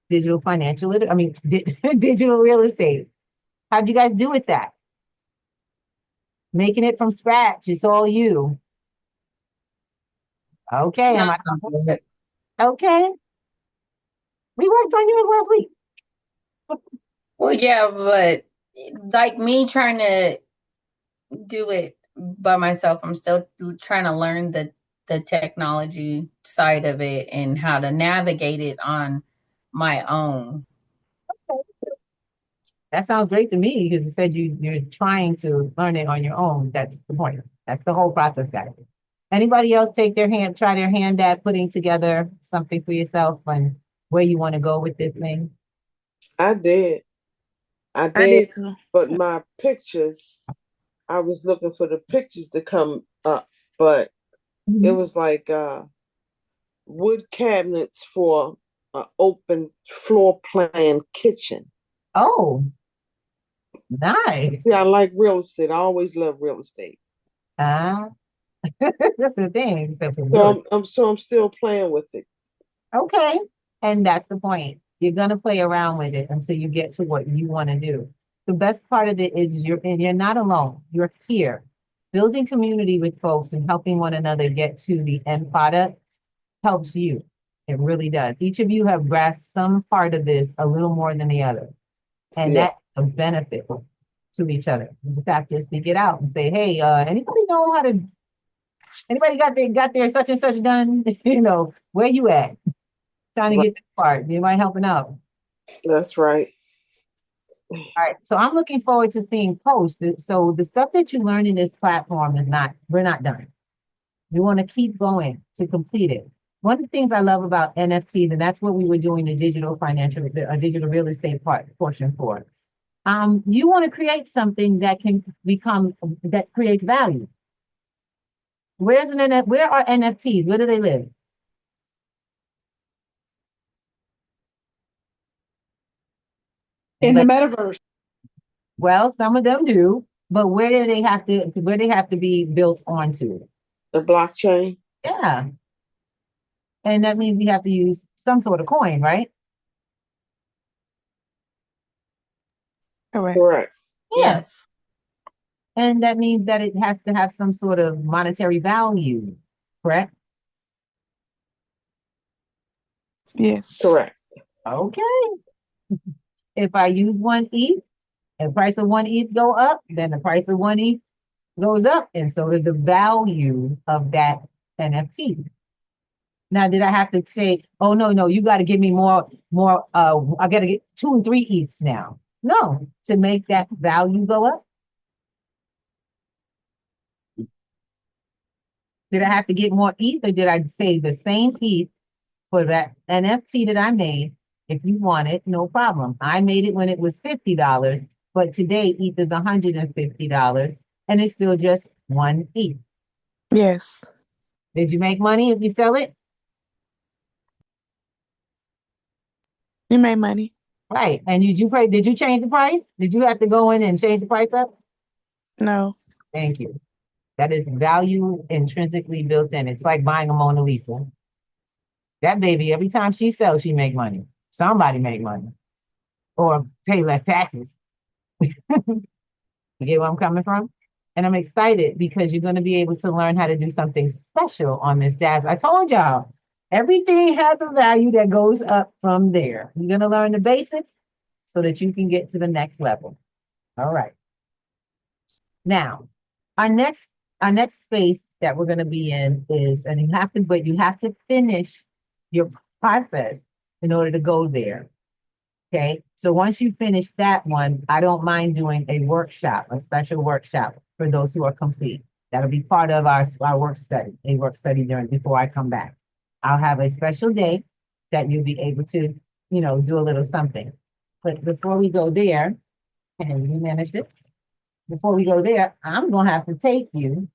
digital financial, digital real estate. How'd you guys do with that? Making it from scratch, it's all you. Okay, am I? Not so good. Okay. We worked on yours last week. Well, yeah, but like me trying to do it by myself, I'm still trying to learn the technology side of it and how to navigate it on my own. That sounds great to me because you said you're trying to learn it on your own. That's the point. That's the whole process, guys. Anybody else try their hand at putting together something for yourself and where you want to go with this thing? I did. I I did, did too. but my pictures, I was looking for the pictures to come up, but it was like wood cabinets for an open floor plan kitchen. Oh, nice. See, I like real estate. I always love real estate. Ah, that's the thing. So I'm still playing with it. Okay. And that's the point. You're gonna play around with it until you get to what you want to do. The best part of it is you're not alone. You're here. Building community with folks and helping one another get to the end product helps you. It really does. Each of you have grasped some part of this a little more than the other. And Yeah. that's a benefit to each other. You just have to speak it out and say, hey, anybody got their such and such done? Where you at? Trying to get this part. Anybody helping out? That's right. All right. So I'm looking forward to seeing posts. So the stuff that you learn in this platform we're not done. We want to keep going to complete it. One of the things I love about NFTs, and that's what we were doing the digital real estate portion for. You want to create something that that creates value. Where are NFTs? Where do they live? In the metaverse. Well, some of them do, but where do they have to be built onto? The blockchain. Yeah. And that means we have to use some sort of coin, right? Correct. Correct. Yeah. Yes. And that means that it has to have some sort of monetary value, correct? Yes. Correct. Okay. If I use one ETH, and the price of one ETH go up, then the price of one ETH goes up, and so does the value of that NFT. Now, did I have to say, oh no, you got to give me more, I got to get 2 and 3 ETHs now. No, to make that value go up. Did I have to get more ETH or did I say the same ETH for that NFT that I made? If you want it, no problem. I made it when it was $50, but today ETH is $150 and it's still just 1 ETH. Yes. Did you make money if you sell it? You made money. Right. And did you change the price? Did you have to go in and change the price up? No. Thank you. That is value intrinsically built in. It's like buying a Mona Lisa. That baby, every time she sells, she make money. Somebody make money. Or pay less taxes. You get where I'm coming from? And I'm excited because you're going to be able to learn how to do something special on this dash. I told y'all, everything has a value that goes up from there. You're going to learn the basics so that you can get to the next level. All right. Now, our next space that we're going to be in is, and you have to finish your process in order to go there. Okay. So once you finish that one, I don't mind doing a special workshop for those who are complete. That'll be part of our work study, before I come back. I'll have a special day that you'll be able to, do a little something. But before we go there, can you manage this? before we go there, I'm gonna have to take you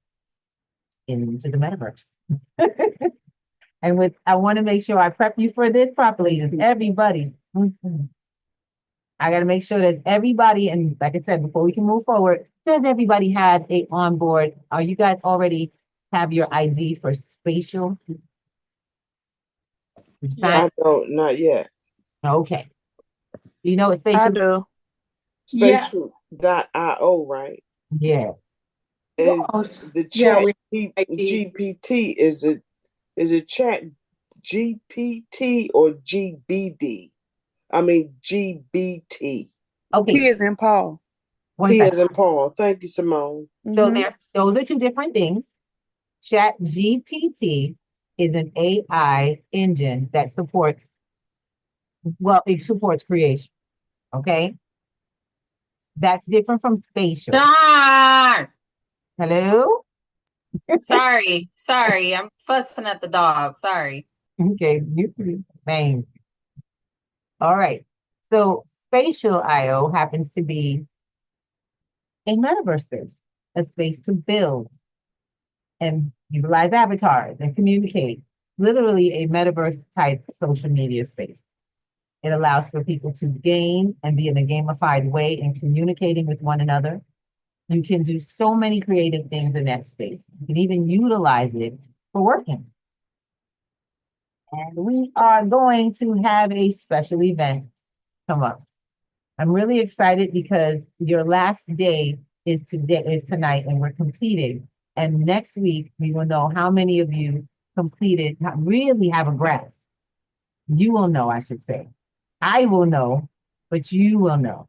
into the metaverse. And I want to make sure I prep you for this properly. Just everybody. I got to make sure that everybody, and like I said, before we can move forward, does everybody have a onboard? Are you guys already have your ID for spatial? I don't, not yet. Okay. You know what I spatial? do. Yeah. Spatial.io, right? Yeah. And the Yeah, chat we GPT is it chat GPT or GBD? I mean GBT. Okay. P is in Paul. One P as second. in Paul. Thank you, Simone. So those are two different things. Chat GPT is an AI engine that supports, well, it supports creation. Okay. That's different from spatial. John! Hello? Sorry, I'm fussing at the dog. Sorry. Okay, you bang. All right. So spatial IO happens to be a metaverse space, a space to build and utilize avatars and communicate. Literally a metaverse type social media space. It allows for people to game and be in a gamified way in communicating with one another. You can do so many creative things in that space. You can even utilize it for working. And we are going to have a special event come up. I'm really excited because your last day is tonight, and we're completed. And next week we will know how many of you completed, really have a grasp. You will know, I should say. I will know, but you will know.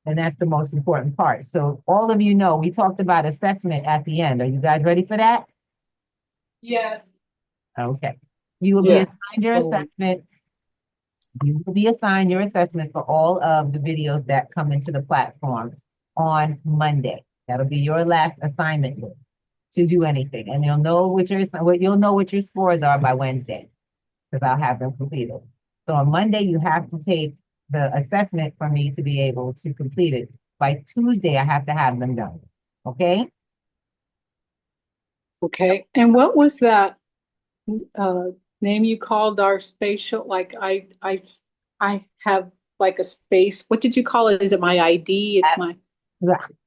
And that's the most important part. So all of you know, we talked about assessment at the end. Are you guys ready for that? Yes. Okay. You will be Yeah. assigned your assessment. You will be assigned your assessment for all of the videos that come into the platform on Monday. That'll be your last assignment to do anything. And you'll know what your scores are by Wednesday, because I'll have them completed. So on Monday, you have to take the assessment for me to be able to complete it. By Tuesday, I have to have them done. Okay? Okay. And what was that name you called our spatial? Like I have like a space. What did you call it? Is it my ID? It's my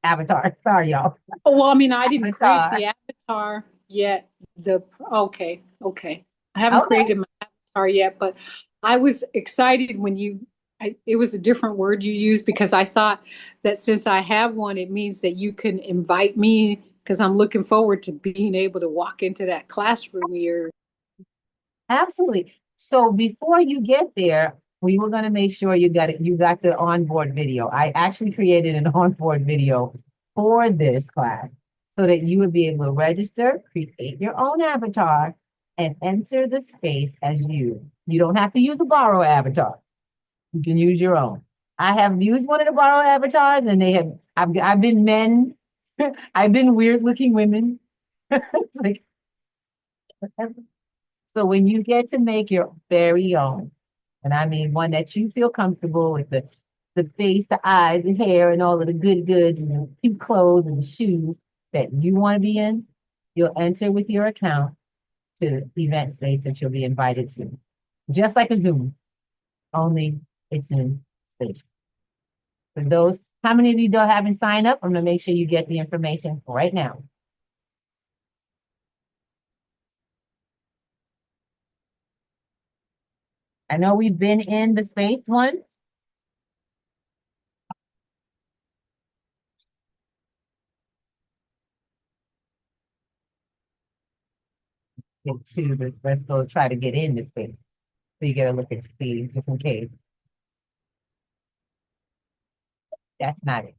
Avatar. Sorry, y'all. Oh, well, I mean, I didn't create Avatar. the avatar yet. Okay. I haven't created my avatar yet, but I was excited when it was a different word you used, because I thought that since I have one, it means that you can invite me, because I'm looking forward to being able to walk into that classroom here. Absolutely. So before you get there, we were going to make sure you got the onboard video. I actually created an onboard video for this class so that you would be able to register, create your own avatar, and enter the space as you. You don't have to use a borrow avatar. You can use your own. I have used one of the borrow avatars, and I've been men, I've been weird looking women. It's like, so when you get to make your very own, and I mean one that you feel comfortable with, the face, the eyes, the hair, and all of the good goods, and the cute clothes and the shoes that you want to be in, you'll enter with your account to the event space that you'll be invited to. Just like a Zoom, only it's in space. For those, how many of you haven't signed up? I'm gonna make sure you get the information right now. I know we've been in the space once. Let's go try to get in the space. So you gotta look and see just in case. That's not it.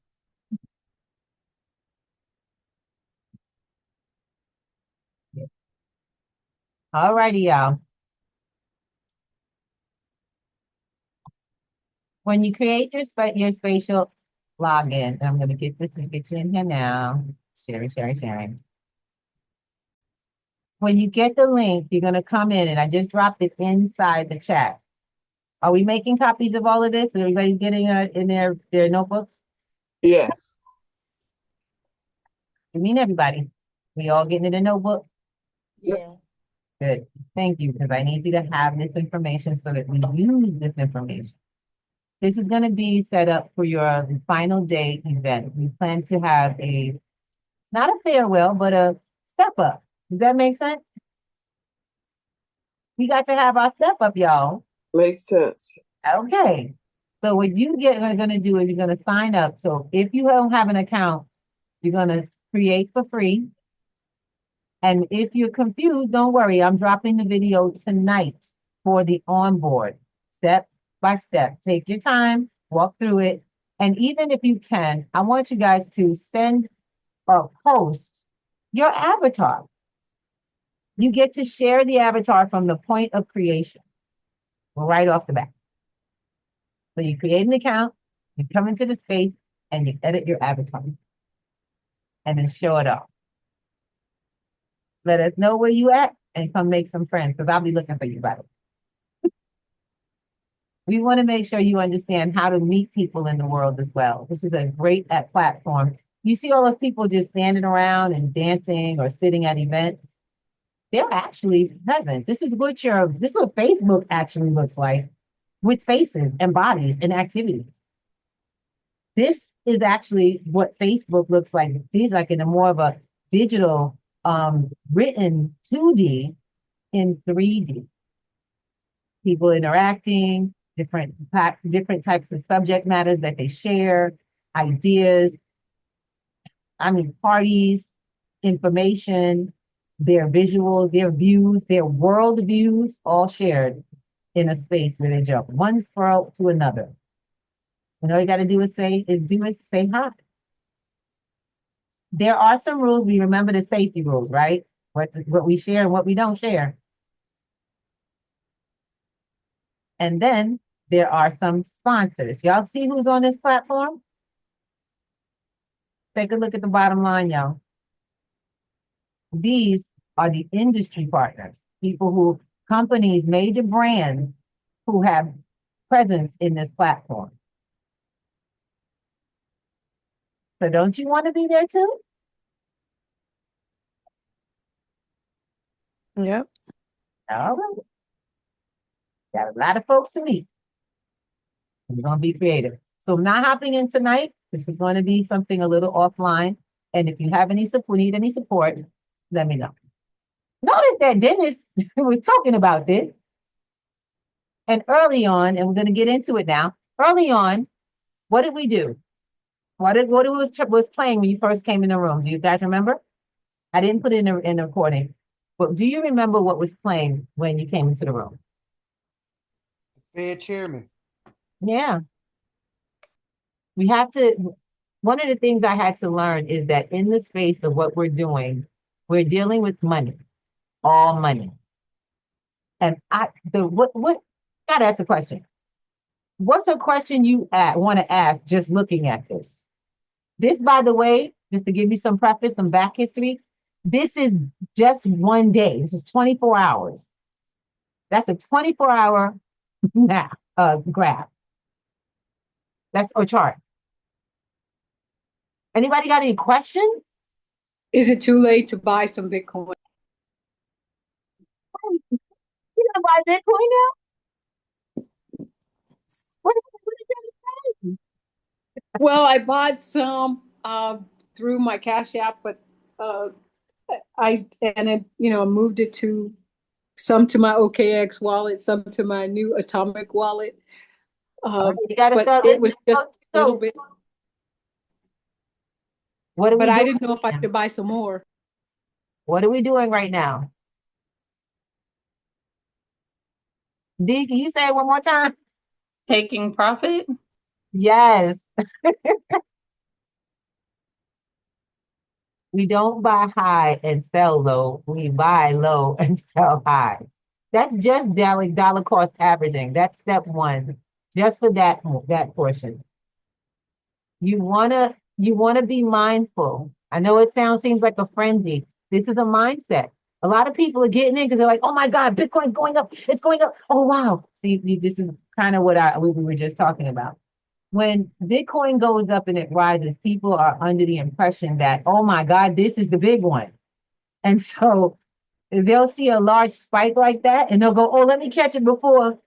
All righty, y'all. When you create your spatial login, and I'm gonna get you in here now. Sharing. When you get the link, you're gonna come in, and I just dropped it inside the chat. Are we making copies of all of this? Everybody's getting in their notebooks? Yes. I mean, everybody. We all getting in a notebook? Yeah. Good. Thank you, because I need you to have this information so that we use this information. This is going to be set up for your final day event. We plan to have not a farewell, but a step up. Does that make sense? We got to have our step up, y'all. Makes sense. Okay. So what are going to do is you're going to sign up. So if you don't have an account, you're going to create for free. And if you're confused, don't worry. I'm dropping the video tonight for the onboard, step by step. Take your time, walk through it. And even if you can, I want you guys to send or post your avatar. You get to share the avatar from the point of creation, right off the bat. So you create an account, you come into the space, and you edit your avatar. And then show it off. Let us know where you at and come make some friends, because I'll be looking for you, by the way. We want to make sure you understand how to meet people in the world as well. This is a great platform. You see all those people just standing around and dancing or sitting at events. They're actually present. This is what Facebook actually looks like, with faces and bodies and activities. This is actually what Facebook looks like. These like in a more of a digital, written 2D in 3D. People interacting, different types of subject matters that they share, ideas, parties, information, their visuals, their views, their world views, all shared in a space where they jump one scroll to another. And all you got to do is say hi. There are some rules. We remember the safety rules, right? What we share and what we don't share. And then there are some sponsors. Y'all see who's on this platform? Take a look at the bottom line, y'all. These are the industry partners, companies, major brands who have presence in this platform. So don't you want to be there too? Yep. All right. Got a lot of folks to meet. We're going to be creative. So I'm not hopping in tonight. This is going to be something a little offline. And if you have need any support, let me know. Notice that Dennis was talking about this. And early on, and we're going to get into it now. Early on, what did we do? What was playing when you first came in the room? Do you guys remember? I didn't put it in the recording. But do you remember what was playing when you came into the room? Fed chairman. Yeah. One of the things I had to learn is that in the space of what we're doing, we're dealing with money, all money. And gotta ask a question. What's a question you want to ask just looking at this? This, by the way, just to give you some preface, some back history, this is just one day. This is 24 hours. That's a 24-hour graph. That's a chart. Anybody got any questions? Is it too late to buy some Bitcoin? You gonna buy Bitcoin now? What did you say? Well, I bought some through my Cash App, but moved it to some to my OKX wallet, some to my new Atomic wallet. You gotta But start it was just a little bit. But I didn't know if I should buy some more. What are we doing right now? D, can you say it one more time? Taking profit? Yes. We don't buy high and sell low. We buy low and sell high. That's just dollar cost averaging. That's step one, just for that portion. You wanna be mindful. I know it seems like a frenzy. This is a mindset. A lot of people are getting in because they're like, "Oh my God, Bitcoin's going up! It's going up! Oh wow!" See, this is kind of what we were just talking about. when Bitcoin goes up and it rises, people are under the impression that, oh my God, this is the big one. And so they'll see a large spike like that and they'll go, oh, let me catch it before,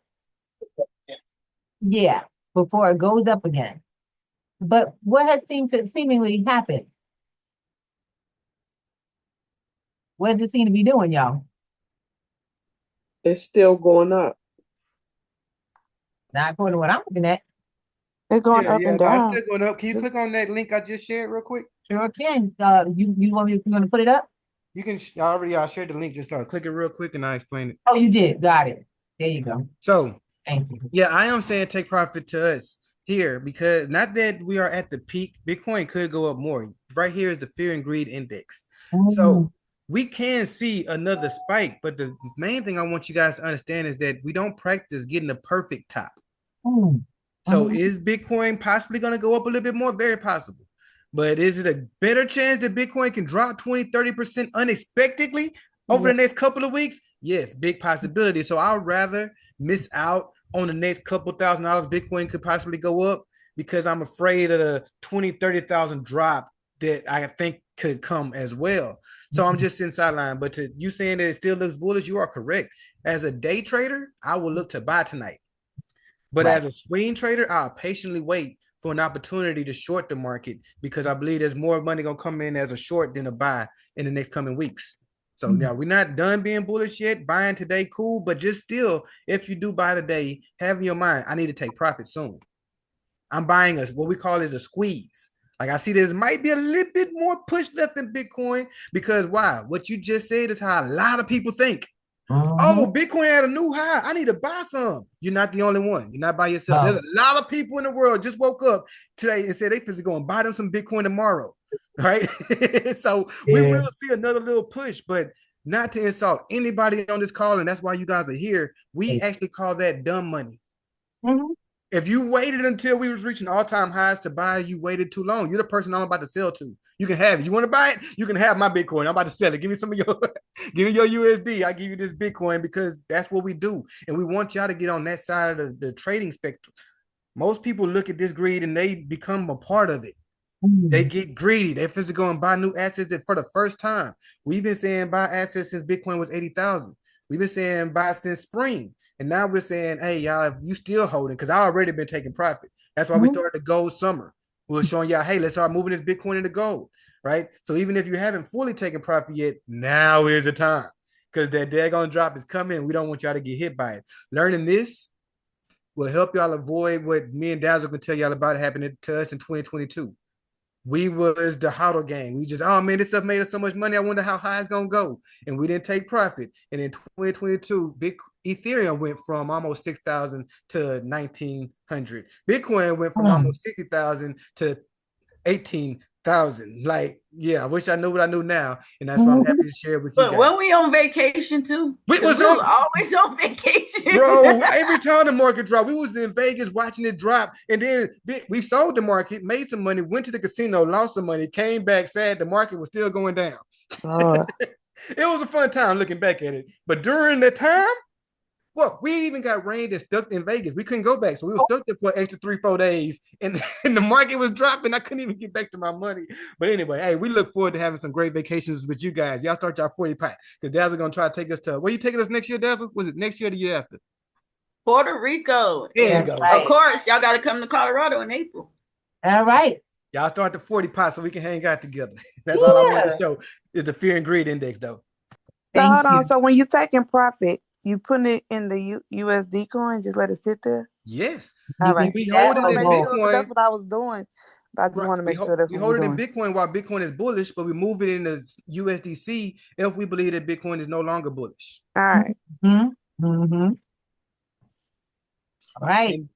yeah, before it goes up again. But what has seemed to seemingly happen? What does it seem to be doing, y'all? It's still going up. Not according to what I'm looking at. It's going Yeah, up yeah, and no, it's down. still going up. Can you click on that link I just shared real quick? Sure can. You want me? You want to put it up? You can I shared the link. Just click it real quick and I explain it. Oh, you did. Got it. There you go. So Thank you. yeah, I am saying take profit to us here because not that we are at the peak. Bitcoin could go up more. Right here is the fear and greed index. So we can see another spike, but the main thing I want you guys to understand is that we don't practice getting the perfect top. So is Bitcoin possibly going to go up a little bit more? Very possible. But is it a better chance that Bitcoin can drop 20, 30% unexpectedly over the next couple of weeks? Yes, big possibility. So I'd rather miss out on the next couple $1,000 Bitcoin could possibly go up because I'm afraid of the 20, 30,000 drop that I think could come as well. So I'm just in sideline. But to you saying that it still looks bullish, you are correct. As a day trader, I will look to buy tonight. But as a swing trader, I'll patiently wait for an opportunity to short the market because I believe there's more money going to come in as a short than a buy in the next coming weeks. So now we're not done being bullish yet. Buying today, cool. But just still, if you do buy today, have in your mind, I need to take profit soon. I'm buying what we call is a squeeze. Like I see this might be a little bit more push left in Bitcoin because why? What you just said is how a lot of people think. Oh, Bitcoin had a new high. I need to buy some. You're not the only one. You're not by yourself. There's a lot of people in the world just woke up today and said they physically going to buy them some Bitcoin tomorrow. Right. So we will see another little push, but not to insult anybody on this call. And that's why you guys are here. We actually call that dumb money. If you waited until we was reaching all-time highs to buy, you waited too long. You're the person I'm about to sell to. You can have it. You want to buy it? You can have my Bitcoin. I'm about to sell it. Give me some of your, give me your USD. I give you this Bitcoin because that's what we do. And we want y'all to get on that side of the trading spectrum. Most people look at this greed and they become a part of it. They get greedy. They're physically going to buy new assets for the first time. We've been saying buy assets since Bitcoin was 80,000. We've been saying buy since spring. And now we're saying, hey, y'all, if you still holding, because I already been taking profit. That's why we started the gold summer. We're showing y'all, hey, let's start moving this Bitcoin into gold, right? So even if you haven't fully taken profit yet, now is the time because that daggone drop is coming. We don't want y'all to get hit by it. Learning this will help y'all avoid what me and Dazzle can tell y'all about happening to us in 2022. We was the hodl gang. We just, oh man, this stuff made us so much money. I wonder how high it's gonna go. And we didn't take profit. And in 2022, Ethereum went from almost 6,000 to 1,900. Bitcoin went from almost 60,000 to 18,000. Like, yeah, I wish I knew what I knew now. And that's why I'm happy to share with you guys. But weren't we on vacation too? We was always on vacation. Bro, every time the market dropped, we was in Vegas watching it drop. And then we sold the market, made some money, went to the casino, lost some money, came back sad the market was still going down. It was a fun time looking back at it. But during that time, well, we even got rained and stuck in Vegas. We couldn't go back. So we were stuck there for an extra 3-4 days. And the market was dropping. I couldn't even get back to my money. But anyway, hey, we look forward to having some great vacations with you guys. Y'all start y'all 40 pack. Because Dazzle's going to try to take us to, where you taking us next year, Dazzle? Was it next year or the year after? Puerto Rico. There you go. Right. Of course, y'all got to come to Colorado in April. All right. Y'all start the 40 pot so we can hang out together. That's all I want to show is the fear and greed index, though. So hold on. So when you're taking profit, you putting it in the USD coin, just let it sit there? Yes. All right. We hold it in Bitcoin. Bitcoin. That's what I was doing. But I just want to make sure that's we what hold we're it in doing. Bitcoin while Bitcoin is bullish, but we move it into USDC if we believe that Bitcoin is no longer bullish. All right. All right. And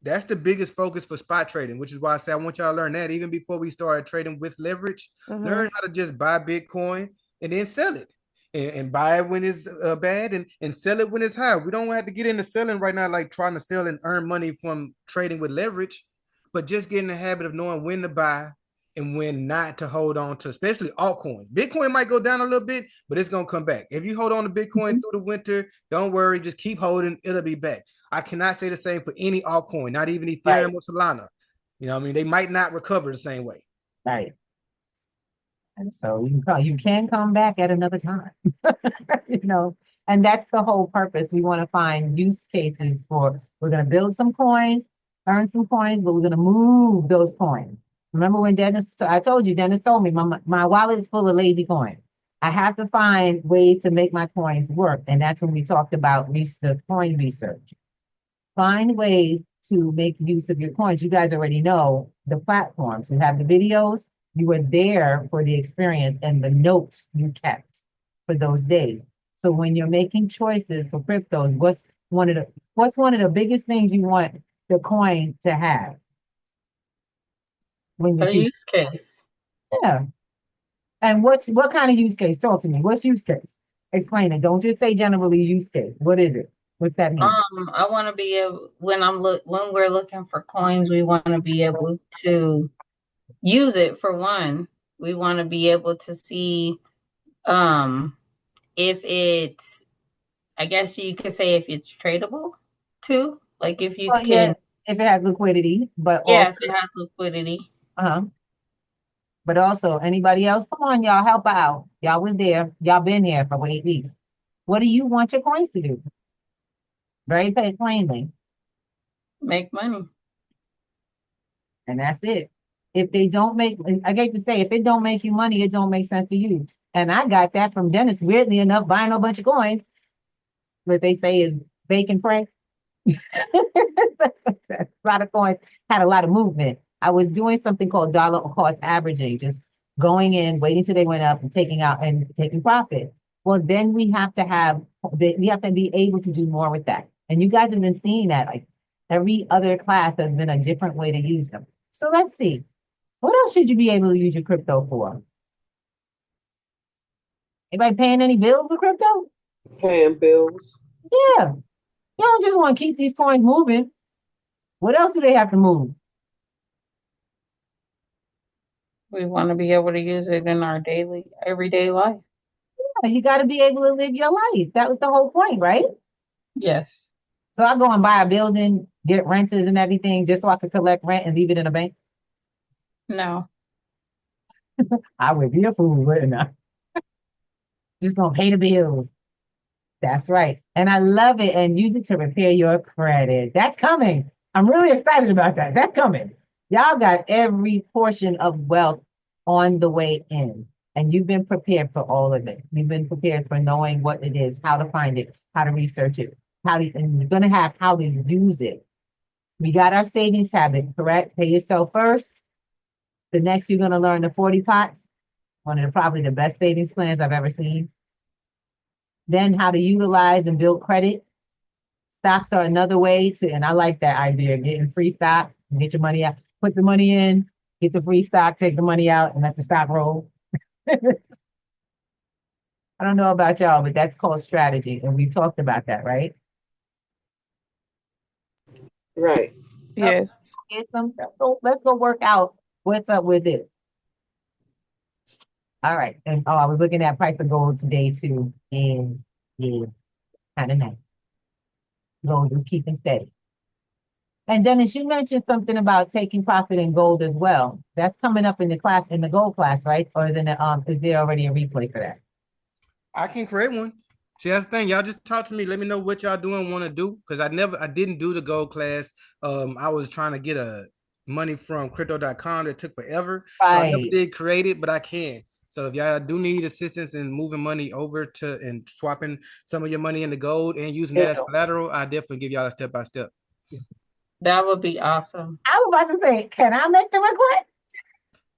that's the biggest focus for spot trading, which is why I say I want y'all to learn that even before we start trading with leverage. Learn how to just buy Bitcoin and then sell it. And buy it when it's bad and sell it when it's high. We don't have to get into selling right now, like trying to sell and earn money from trading with leverage, but just get in the habit of knowing when to buy and when not to hold on to, especially altcoins. Bitcoin might go down a little bit, but it's going to come back. If you hold on to Bitcoin through the winter, don't worry, just keep holding. It'll be back. I cannot say the same for any altcoin, not even Ethereum or Solana. You know what I mean? They might not recover the same way. Right. And so you can come back at another time, you know, and that's the whole purpose. We want to find use cases for, we're going to build some coins, earn some coins, but we're going to move those coins. Remember when I told you, Dennis told me my wallet is full of lazy coins. I have to find ways to make my coins work. And that's when we talked about the coin research. Find ways to make use of your coins. You guys already know the platforms. We have the videos. You were there for the experience and the notes you kept for those days. So when you're making choices for cryptos, what's one of the biggest things you want the coin to have? When you A use case. Yeah. And what kind of use case? Talk to me. What's use case? Explain it. Don't just say generally use case. What is it? What's that mean? I want to be able, when we're looking for coins, we want to be able to use it. For one, we want to be able to see if it's, I guess you could say, if it's tradable too. Like if you can, Yeah, if it has liquidity, but yeah, also, if it has liquidity. But also anybody else, come on, y'all, help out. Y'all was there. Y'all been here for 8 weeks. What do you want your coins to do? Very plainly. Make money. And that's it. If they don't make, I hate to say, if it don't make you money, it don't make sense to you. And I got that from Dennis, weirdly enough, buying a bunch of coins. What they say is bake and pray. A lot of coins had a lot of movement. I was doing something called dollar cost averaging, just going in, waiting till they went up and taking out and taking profit. Well, then we have to be able to do more with that. And you guys have been seeing that. Like every other class has been a different way to use them. So let's see. What else should you be able to use your crypto for? Anybody paying any bills with crypto? Paying bills. Yeah. You don't just want to keep these coins moving. What else do they have to move? We want to be able to use it in our everyday life. Yeah, you got to be able to live your life. That was the whole point, right? Yes. So I go and buy a building, get renters and everything just so I could collect rent and leave it in a bank. No. I would be a fool, wouldn't I? Just gonna pay the bills. That's right. And I love it, and use it to repair your credit. That's coming. I'm really excited about that. That's coming. Y'all got every portion of wealth on the way in, and you've been prepared for all of it. You've been prepared for knowing what it is, how to find it, how to research it, and you're gonna have how to use it. We got our savings habit, correct? Pay yourself first. The next, you're gonna learn the 40 pots, one of probably the best savings plans I've ever seen. Then how to utilize and build credit. Stocks are another way to, and I like that idea, getting free stock, get your money out, put the money in, get the free stock, take the money out, and let the stock roll. I don't know about y'all, but that's called strategy. And we talked about that, right? Right. Yes. Let's go work out what's up with this. All right. And I was looking at price of gold today too. Is kind of nice. Gold is keeping steady. And Dennis, you mentioned something about taking profit in gold as well. That's coming up in the gold class, right? Or is there already a replay for that? I can create one. See, that's the thing. Y'all just talk to me. Let me know what y'all doing, want to do. Because I didn't do the gold class. I was trying to get a money from crypto.com that took forever. So I never did create it, but I can. So if y'all do need assistance in moving money over to and swapping some of your money into gold and using that as collateral, I definitely give y'all a step by step. That would be awesome. I was about to say, can I make the request?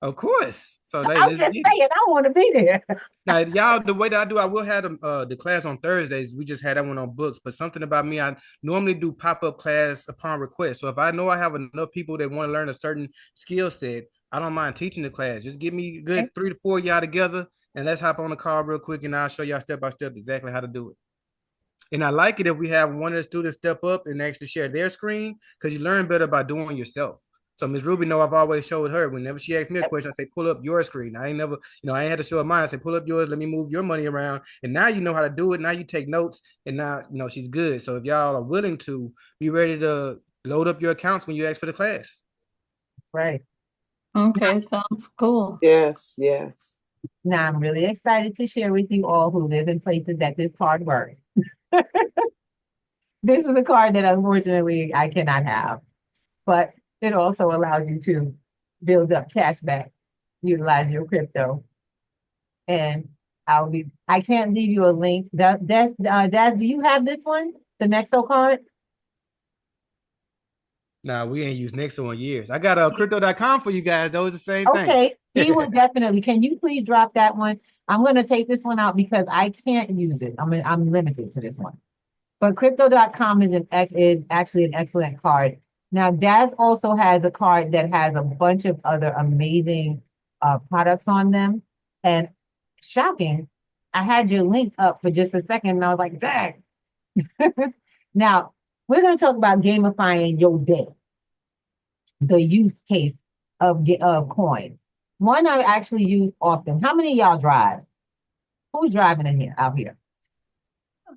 Of course. So I'm just saying, I want to be there. Now, y'all, the way that I do, I will have the class on Thursdays. We just had that one on books, but something about me, I normally do pop-up class upon request. So if I know I have enough people that want to learn a certain skill set, I don't mind teaching the class. Just give me good 3 to 4 y'all together, and let's hop on the call real quick, and I'll show y'all step by step exactly how to do it. And I like it if we have one of the students step up and actually share their screen, because you learn better by doing yourself. So Ms. Ruby know I've always showed her whenever she asks me a question, I say, pull up your screen. I ain't never, I ain't had to show her mine. I say, pull up yours, let me move your money around. And now you know how to do it. Now you take notes, and now she's good. So if y'all are willing to, be ready to load up your accounts when you ask for the class. That's Right. Okay, sounds cool. Yes, yes. Now, I'm really excited to share with you all who live in places that this card works. This is a card that unfortunately I cannot have, but it also allows you to build up cash back, utilize your crypto. And I can't leave you a link. Dad, do you have this one? The Nexo card? Nah, we ain't used Nexo in years. I got a crypto.com for you guys. Those the same thing. Okay, he will definitely. Can you please drop that one? I'm going to take this one out because I can't use it. I'm limited to this one. But crypto.com is actually an excellent card. Now, Daz also has a card that has a bunch of other amazing products on them. And shocking, I had your link up for just a second and I was like, dang. Now, we're going to talk about gamifying your day, the use case of coins. One I actually use often. How many of y'all drive? Who's driving in here out here?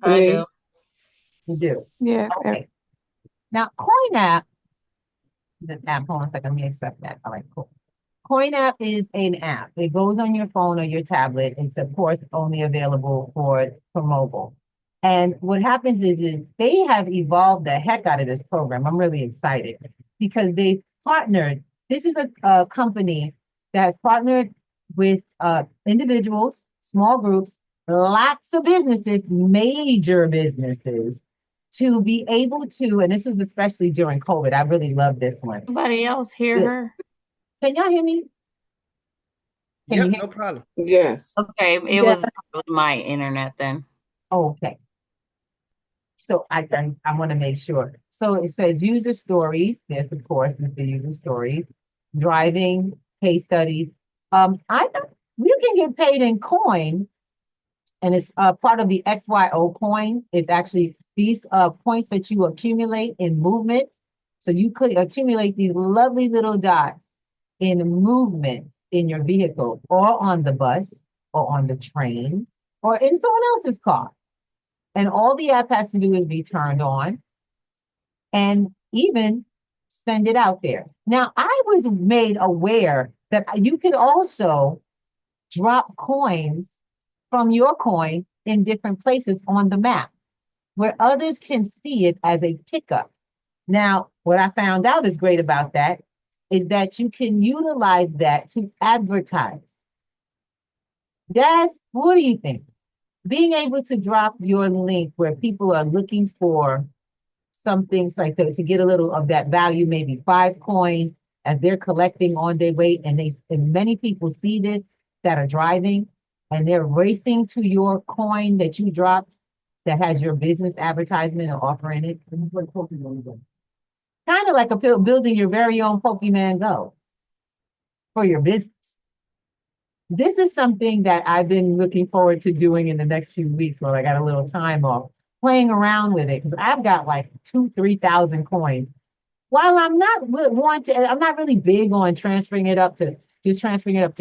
I Me. do. You do. Yes. Okay. Now, Coin App, the app, hold on a second, let me accept that. All right, cool. Coin App is an app. It goes on your phone or your tablet. It's of course only available for mobile. And what happens is they have evolved the heck out of this program. I'm really excited because they partnered. This is a company that has partnered with individuals, small groups, lots of businesses, major businesses, to be able to, and this was especially during COVID. I really love this one. Anybody else hear her? Can y'all hear me? Can you Yep, hear no problem. Yes. Okay, it Yeah. was probably my internet then. Okay. So I want to make sure. So it says user stories. This, of course, is the user stories, driving, case studies. I know you can get paid in coin, and it's part of the XYO coin. It's actually these points that you accumulate in movement. So you could accumulate these lovely little dots in movement in your vehicle, or on the bus, or on the train, or in someone else's car. And all the app has to do is be turned on and even send it out there. Now, I was made aware that you could also drop coins from your coin in different places on the map where others can see it as a pickup. Now, what I found out is great about that is that you can utilize that to advertise. Daz, what do you think? Being able to drop your link where people are looking for some things like that to get a little of that value, maybe 5 coins as they're collecting on their way, and many people see this that are driving and they're racing to your coin that you dropped that has your business advertisement or offer in it. Kind of like building your very own Pokemon Go for your business. This is something that I've been looking forward to doing in the next few weeks while I got a little time off, playing around with it because I've got like 2,000-3,000 coins. While I'm not really big on transferring it up to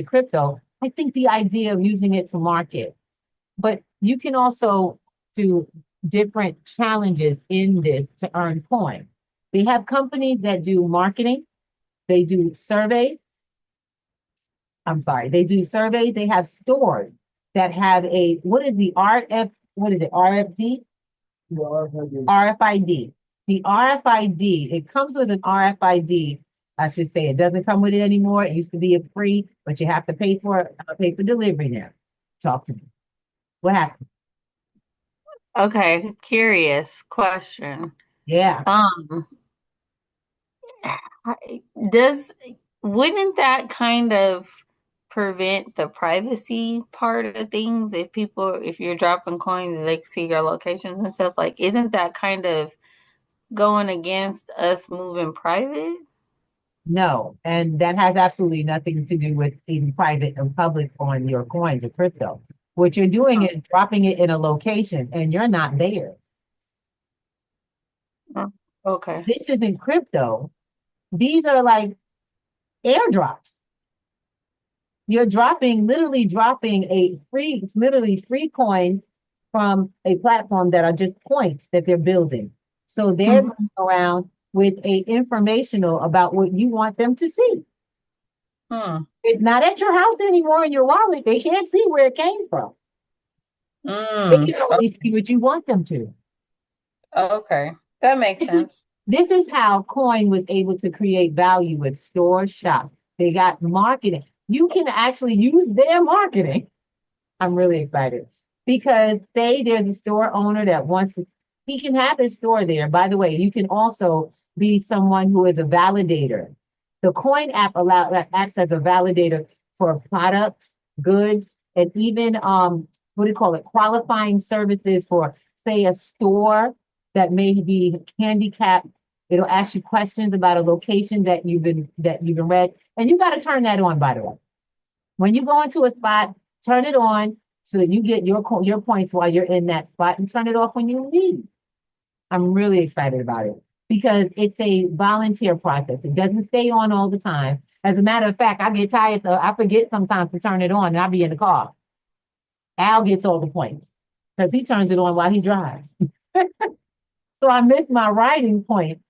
crypto. I think the idea of using it to market, but you can also do different challenges in this to earn coin. They have companies that do marketing. They do surveys. They do surveys. They have stores that have what is it, RFD? RFID. The RFID, it comes with an RFID, I should say. It doesn't come with it anymore. It used to be a free, but you have to pay for delivery now. Talk to me. What happened? Okay, curious question. Yeah. Does wouldn't that kind of prevent the privacy part of things if you're dropping coins, they can see your locations and stuff, like isn't that kind of going against us moving private? No, and that has absolutely nothing to do with even private and public on your coins or crypto. What you're doing is dropping it in a location and you're not there. Okay. This isn't crypto. These are like airdrops. You're literally dropping literally free coins from a platform that are just points that they're building. So they're going around with informational about what you want them to see. It's not at your house anymore in your wallet. They can't see where it came from. They can only see what you want them to. Okay. That makes sense. This is how Coin was able to create value with store shops. They got marketing. You can actually use their marketing. I'm really excited because say there's a store owner that wants to, he can have his store there. By the way, you can also be someone who is a validator. The Coin app acts as a validator for products, goods, and even what do you call it? Qualifying services for, say, a store that may be handicapped. It'll ask you questions about a location that you've been read, and you got to turn that on. By the way, when you go into a spot, turn it on so that you get your points while you're in that spot, and turn it off when you leave. I'm really excited about it because it's a volunteer process. It doesn't stay on all the time. As a matter of fact, I get tired, so I forget sometimes to turn it on, and I'll be in the car. Al gets all the points because he turns it on while he drives. So I miss my riding points,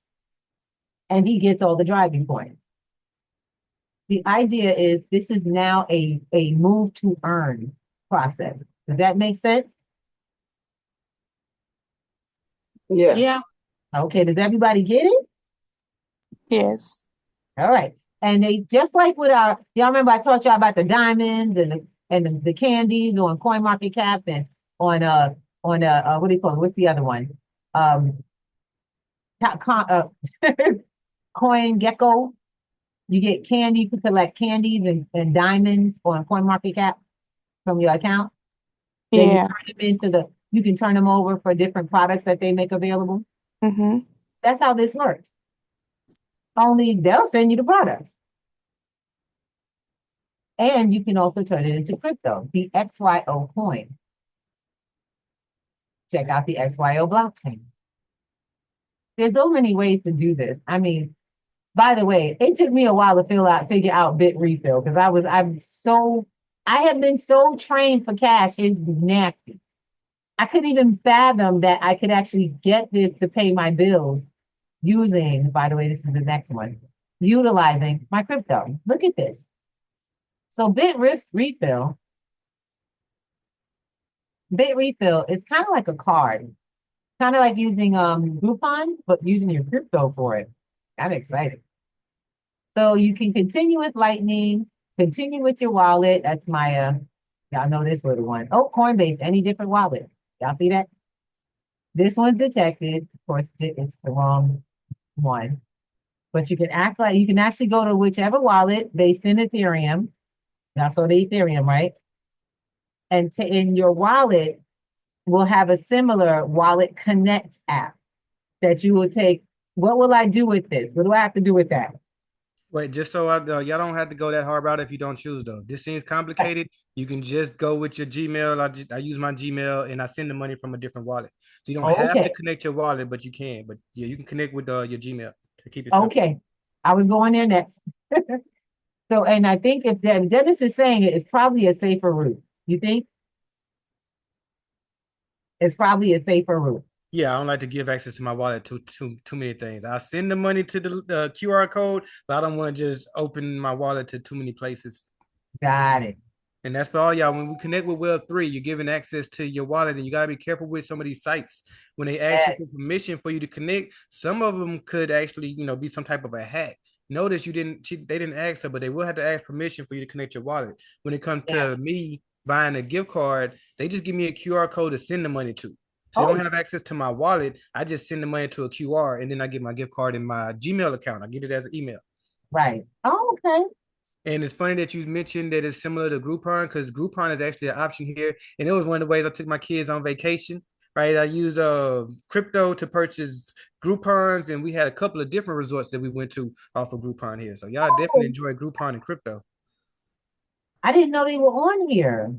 and he gets all the driving points. The idea is this is now a move to earn process. Does that make sense? Yeah. Yeah. Okay, does everybody get it? Yes. All right. And they just like with y'all remember I taught y'all about the diamonds and the candies on CoinMarketCap and on what do you call it? What's the other one? Coin Gecko. You get candy to collect candies and diamonds on CoinMarketCap from your account. Then Yeah. you can turn them over for different products that they make available. Mm-hmm. That's how this works. Only they'll send you the products. And you can also turn it into crypto, the XYO coin. Check out the XYO blockchain. There's so many ways to do this. I mean, by the way, it took me a while to figure out bit refill because I have been so trained for cash, it's nasty. I couldn't even fathom that I could actually get this to pay my bills using, by the way, this is the next one, utilizing my crypto. Look at this. So bit refill is kind of like a card, kind of like using Groupon, but using your crypto for it. I'm excited. So you can continue with Lightning, continue with your wallet. That's my y'all know this little one. Oh, Coinbase, any different wallet. Y'all see that? This one's detected. Of course, it's the wrong one. But you can actually go to whichever wallet based in Ethereum. Y'all saw the Ethereum, right? And in your wallet, we'll have a similar Wallet Connect app that you will take. What will I do with this? What do I have to do with that? Wait, just so y'all don't have to go that hard route if you don't choose though. This seems complicated. You can just go with your Gmail. I use my Gmail and I send the money from a different wallet. So you don't have to connect your wallet, but you can. But yeah, you can connect with your Gmail to keep it simple. Okay, I was going there next. So, and I think if Dennis is saying it's probably a safer route. You think? It's probably a safer route. Yeah, I don't like to give access to my wallet to too many things. I send the money to the QR code, but I don't want to just open my wallet to too many places. Got it. And that's for all y'all. When we connect with Web3, you're giving access to your wallet, and you gotta be careful with some of these sites. When they ask you for permission for you to connect, some of them could actually, be some type of a hack. Notice they didn't ask her, but they will have to ask permission for you to connect your wallet. When it comes to me buying a gift card, they just give me a QR code to send the money to. So I don't have access to my wallet. I just send the money to a QR, and then I get my gift card in my Gmail account. I get it as an email. Right. Oh, okay. And it's funny that you mentioned that it's similar to Groupon because Groupon is actually an option here. And it was one of the ways I took my kids on vacation, right? I used crypto to purchase Groupons, and we had a couple of different resorts that we went to off of Groupon here. So y'all definitely enjoy Groupon and crypto. I didn't know they were on here.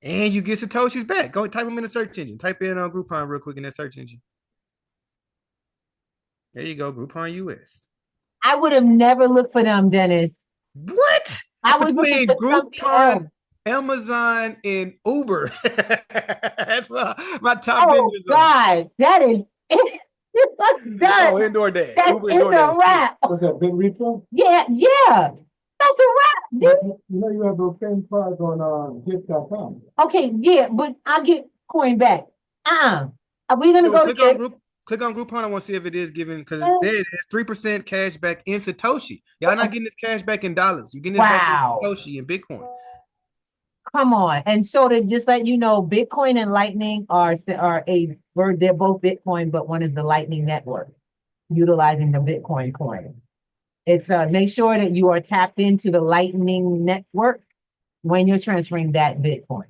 And you get Satoshi's back. Go type them in the search engine. Type in Groupon real quick in that search engine. There you go, Groupon US. I would have never looked for them, Dennis. What? I was looking for Groupon, Amazon, and Uber. That's my top vendors. Oh God, that is it. Done. Oh, Indoor Dash. That's Uber Indoor Dash. a wrap. What's that, big refill? Yeah. That's a wrap, dude. You know you have those same cards on hip.com. Okay, yeah, but I'll get coin back. Are we gonna So go to Chip? click on Groupon. I want to see if it is given because there it is, 3% cash back in Satoshi. Y'all not getting this cash back in dollars. You're getting this back in Satoshi and Bitcoin. Come on. And so to just let you know, Bitcoin and Lightning they're both Bitcoin, but one is the Lightning network, utilizing the Bitcoin coin. It's make sure that you are tapped into the Lightning network when you're transferring that Bitcoin,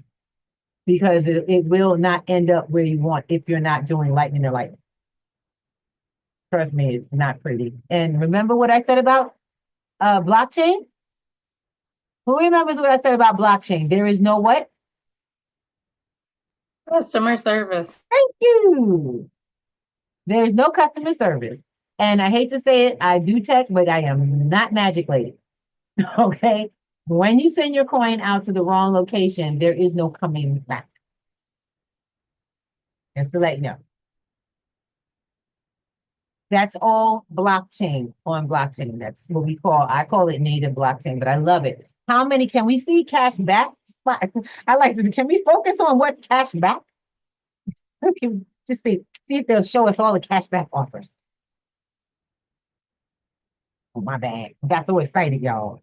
because it will not end up where you want if you're not doing Lightning to Lightning. Trust me, it's not pretty. And remember what I said about blockchain? Who remembers what I said about blockchain? There is no what? Customer service. Thank you. There is no customer service. And I hate to say it, I do tech, but I am not Magic Lady. Okay? When you send your coin out to the wrong location, there is no coming back. Just to let you know. That's all blockchain on blockchain. That's what I call it native blockchain, but I love it. How many can we see cash back? I like this. Can we focus on what's cash back? Okay, just see if they'll show us all the cash back offers. Oh, my bad. I got so excited, y'all.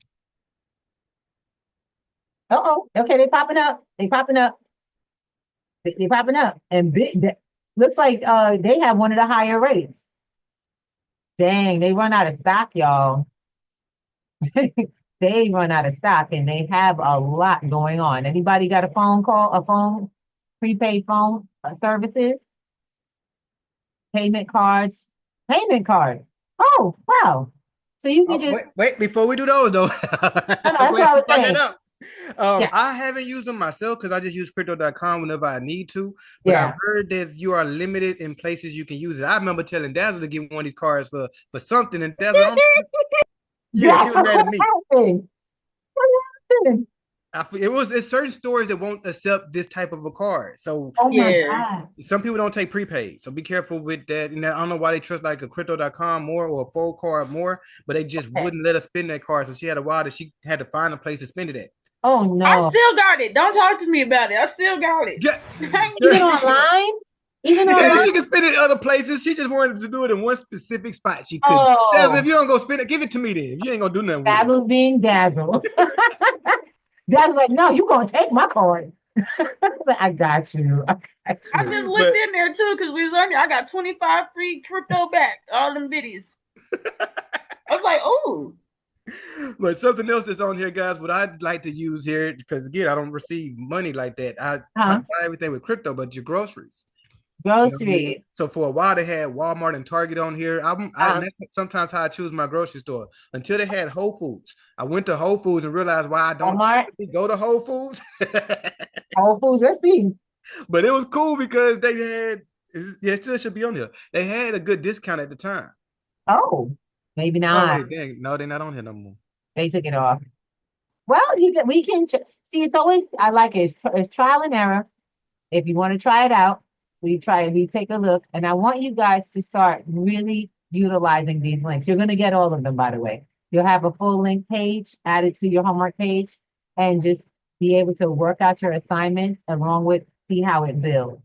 Uh-oh. Okay, they popping up. They popping up. They popping up. And looks like they have one of the higher rates. Dang, they run out of stock, y'all. They run out of stock and they have a lot going on. Anybody got prepaid phone services? Payment cards. Oh, wow. So you can just wait, before we do those though. That's what I was saying. I haven't used them myself because I just use crypto.com whenever I need to. But I've heard that you are limited in places you can use it. I remember telling Dazzle to get one of these cards for something, and Dazzle, she was mad at me. It's certain stores that won't accept this type of a card. So some people don't take prepaid. So be careful with that. And I don't know why they trust like a crypto.com more or a full card more, but they just wouldn't let us spend that card. So she had a while that she had to find a place to spend it at. Oh no. I still got it. Don't talk to me about it. I still got it. Yeah. Even online? Yeah, she can spend it other places. She just wanted to do it in one specific spot. She couldn't. Dazzle, if you don't go spend it, give it to me then. If you ain't gonna do nothing with it. Dazzle's being dazzled. Dazzle's like, no, you're gonna take my card. I got you. I just looked in there too because we was on there. I got 25 free crypto back. All them biddies. I was like, ooh. But something else that's on here, guys, what I'd like to use here, because again, I don't receive money like that. I buy everything with crypto, but your groceries. So for a while they had Walmart and Target on here. That's sometimes how I choose my grocery store. Until they had Whole Foods. I went to Whole Foods and realized why I don't go to Whole Foods. Whole Foods, let's see. But it was cool because they had, it still should be on here. They had a good discount at the time. Oh, maybe not. Oh, dang. No, they're not on here no more. They took it off. Well, we can see. It's always, I like it. It's trial and error. If you want to try it out, we take a look. And I want you guys to start really utilizing these links. You're going to get all of them, by the way. You'll have a full link page added to your homework page and just be able to work out your assignment along with see how it builds.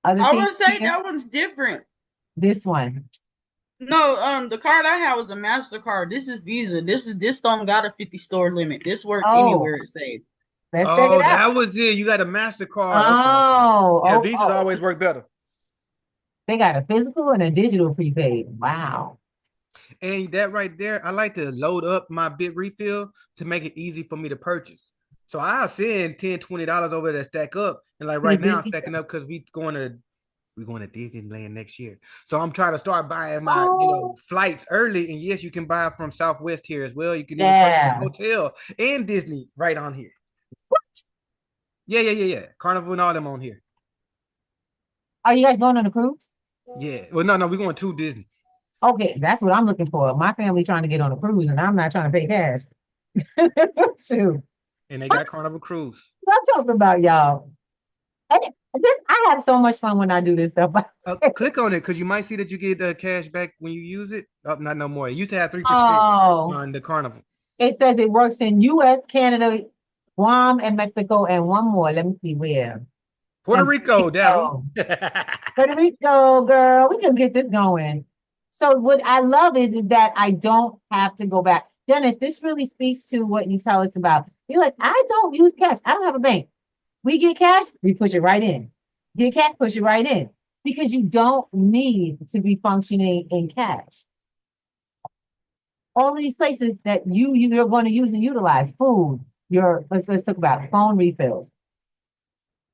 I would say that one's different. This one. No, the card I have was a MasterCard. This is Visa. This don't got a 50 store limit. This works anywhere it says. Let's check it out. That was it. You got a MasterCard. Visas always work better. They got a physical and a digital prepaid. Wow. And that right there, I like to load up my bit refill to make it easy for me to purchase. So I'll send $10, $20 over there to stack up. And like right now, I'm stacking up because we're going to Disneyland next year. So I'm trying to start buying my flights early. And yes, you can buy from Southwest here as well. You can even purchase a hotel and Disney right on here. What? Yeah. Carnival and all them on here. Are you guys going on a cruise? Yeah. Well, no, we're going to Disney. Okay, that's what I'm looking for. My family trying to get on a cruise, and I'm not trying to pay cash. Shoot. And they got Carnival Cruise. I'm talking about y'all. And I have so much fun when I do this stuff. Click on it because you might see that you get cash back when you use it. Oh, not no more. It used to have 3% on the Carnival. It says it works in US, Canada, Guam, and Mexico, and one more. Let me see where. Puerto And Rico, Dazzle. Puerto Rico, girl, we can get this going. So what I love is that I don't have to go back. Dennis, this really speaks to what you tell us about. You're like, I don't use cash. I don't have a bank. We get cash, we push it right in. Get cash, push it right in. Because you don't need to be functioning in cash. All of these places that you're going to use and utilize, food, let's talk about phone refills.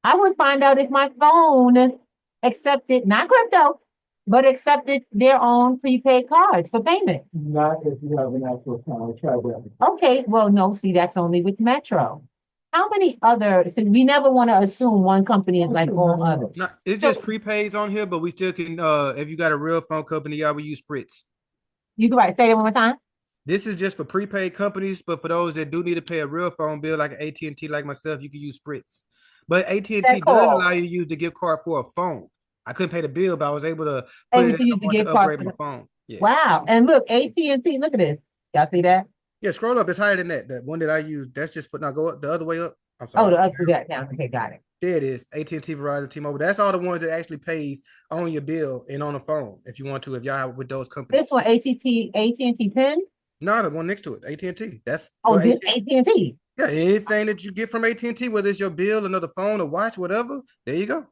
I would find out if my phone accepted, not crypto, but accepted their own prepaid cards for payment. Not if you have an actual account. Try that. Okay, well, no, see, that's only with Metro. How many other, so we never want to assume one company is like all others. No, it's just prepaids on here, but we still can, if you got a real phone company, y'all will use Spritz. You can say that one more time. This is just for prepaid companies, but for those that do need to pay a real phone bill, like AT&T, like myself, you can use Spritz. But AT&T does allow you to use the gift card for a phone. I couldn't pay the bill, but I was able to put it in to upgrade my phone. Yeah. Wow. And look, AT&T, look at this. Y'all see that? Yeah, scroll up. It's higher than that. The one that I use, that's just for, now go up the other way up. I'm sorry. Oh, the other that down. Okay, got it. There it is. AT&T, Verizon, T-Mobile. That's all the ones that actually pays on your bill and on the phone if you want to, if y'all have with those companies. This one, AT&T PIN? No, the one next to it, AT&T. That's this AT&T. Yeah, anything that you get from AT&T, whether it's your bill, another phone, a watch, whatever, there you go.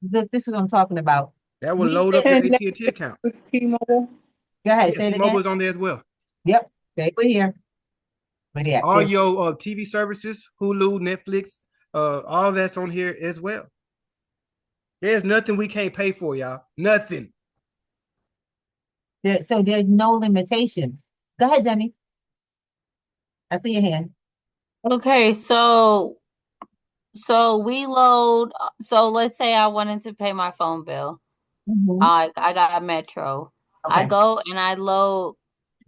This is what I'm talking about. That will load up your AT&T account. T-Mobile. Go ahead, say it again. T-Mobile is on there as well. Yep, they were here. But yeah, all your TV services, Hulu, Netflix, all that's on here as well. There's nothing we can't pay for, y'all. Nothing. So there's no limitations. Go ahead, Demi. I see your hand. Okay, so we load. So let's say I wanted to pay my phone bill. Mm-hmm. I got Metro. Okay. I go and I load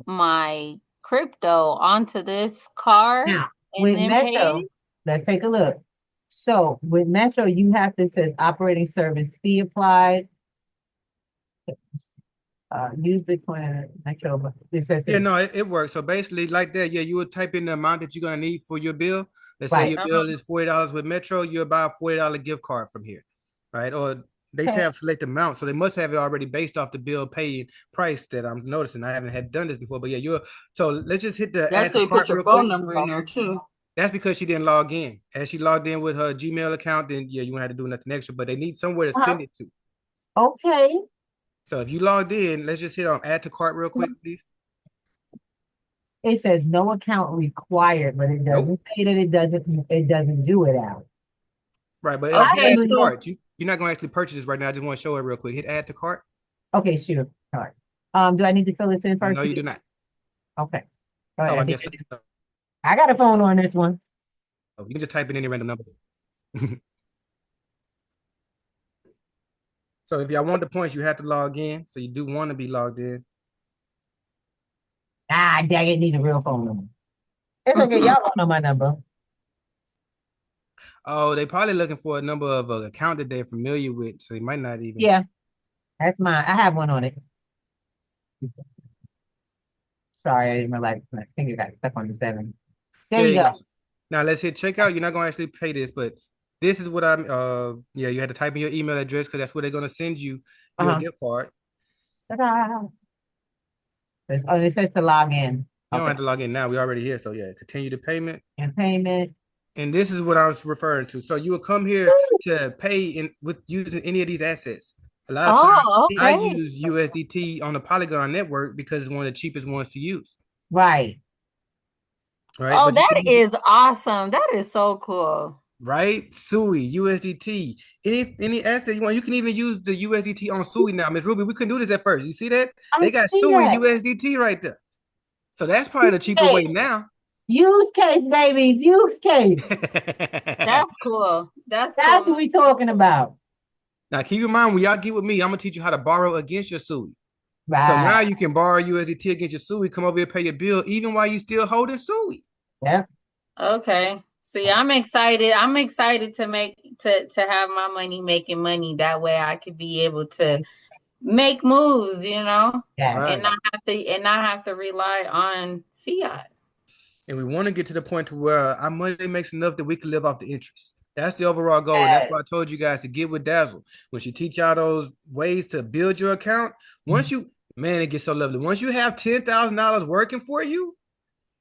my crypto onto this card. Now, and with then Metro, pay. let's take a look. So with Metro, you have to says operating service fee applied. Use Bitcoin Metro, but it says it works. So basically, like that, you would type in the amount that you're gonna need for your bill. Let's say your bill is $40 with Metro, you'll buy a $40 gift card from here, right? Or they have select amount, so they must have it already based off the bill paid price that I'm noticing. I haven't done this before, but yeah, so let's just hit the. That's so you put your phone number in there too. That's because she didn't log in. As she logged in with her Gmail account, then you won't have to do nothing extra, but they need somewhere to send it to. Okay. So if you logged in, let's just hit on add to cart real quick, please. It says no account required, but it doesn't say that it doesn't do it out. Right, but if you add to cart, you're not going to actually purchase this right now. I just want to show it real quick. Hit add to cart. Okay, sure. All right. Do I need to fill this in first? No, you do not. Okay. I guess I got a phone on this one. Oh, you can just type in any random number. So if y'all want the points, you have to log in. So you do want to be logged in. Ah, dang it, needs a real phone number. It's okay, y'all don't know my number. Oh, they probably looking for a number of an account that they're familiar with, so they might not even. Yeah, that's mine. I have one on it. Sorry, I didn't realize my finger got stuck on the 7. There you go. Now let's hit checkout. You're not going to actually pay this, but this is what I'm. You had to type in your email address because that's where they're going to send you your gift card. Ta-da. It says to log in. You don't have to log in now. We're already here. So yeah, continue the payment. And payment. And this is what I was referring to. So you will come here to pay with using any of these assets. A lot of times I use USDT on the Polygon network because it's one of the cheapest ones to use. Right. Oh, that is awesome. That is so cool. Right? SUI, USDT, any asset you want. You can even use the USDT on SUI now. Miss Ruby, we couldn't do this at first. You see that? They got SUI USDT right there. So that's probably the cheaper way now. Use case, babies. Use case. That's cool. That's what we talking about. Now, keep in mind, when y'all get with me, I'm going to teach you how to borrow against your SUI. Right. So now you can borrow USDT against your SUI, come over here, pay your bill, even while you still holding SUI. Yeah. Okay. See, I'm excited. I'm excited to have my money making money. That way I could be able to make moves, Yeah. and not have to rely on fiat. and we want to get to the point to where our money makes enough that we can live off the interest. That's the overall goal. And that's why I told you guys to get with Dazzle. When she teach y'all those ways to build your account, once you, man, it gets so lovely. Once you have $10,000 working for you,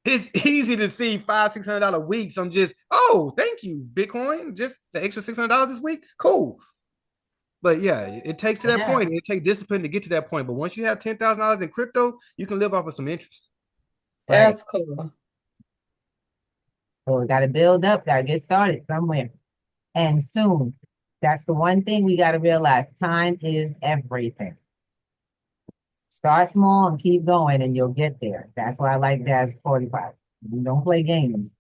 it's easy to see $500-600 weeks. I'm just, oh, thank you, Bitcoin. Just the extra $600 this week. Cool. But yeah, it takes to that point. It takes discipline to get to that point. But once you have $10,000 in crypto, you can live off of some interest. That's cool. So we got to build up, got to get started somewhere. And soon. That's the one thing we got to realize. Time is everything. Start small and keep going and you'll get there. That's why I like Daz 45. You don't play games.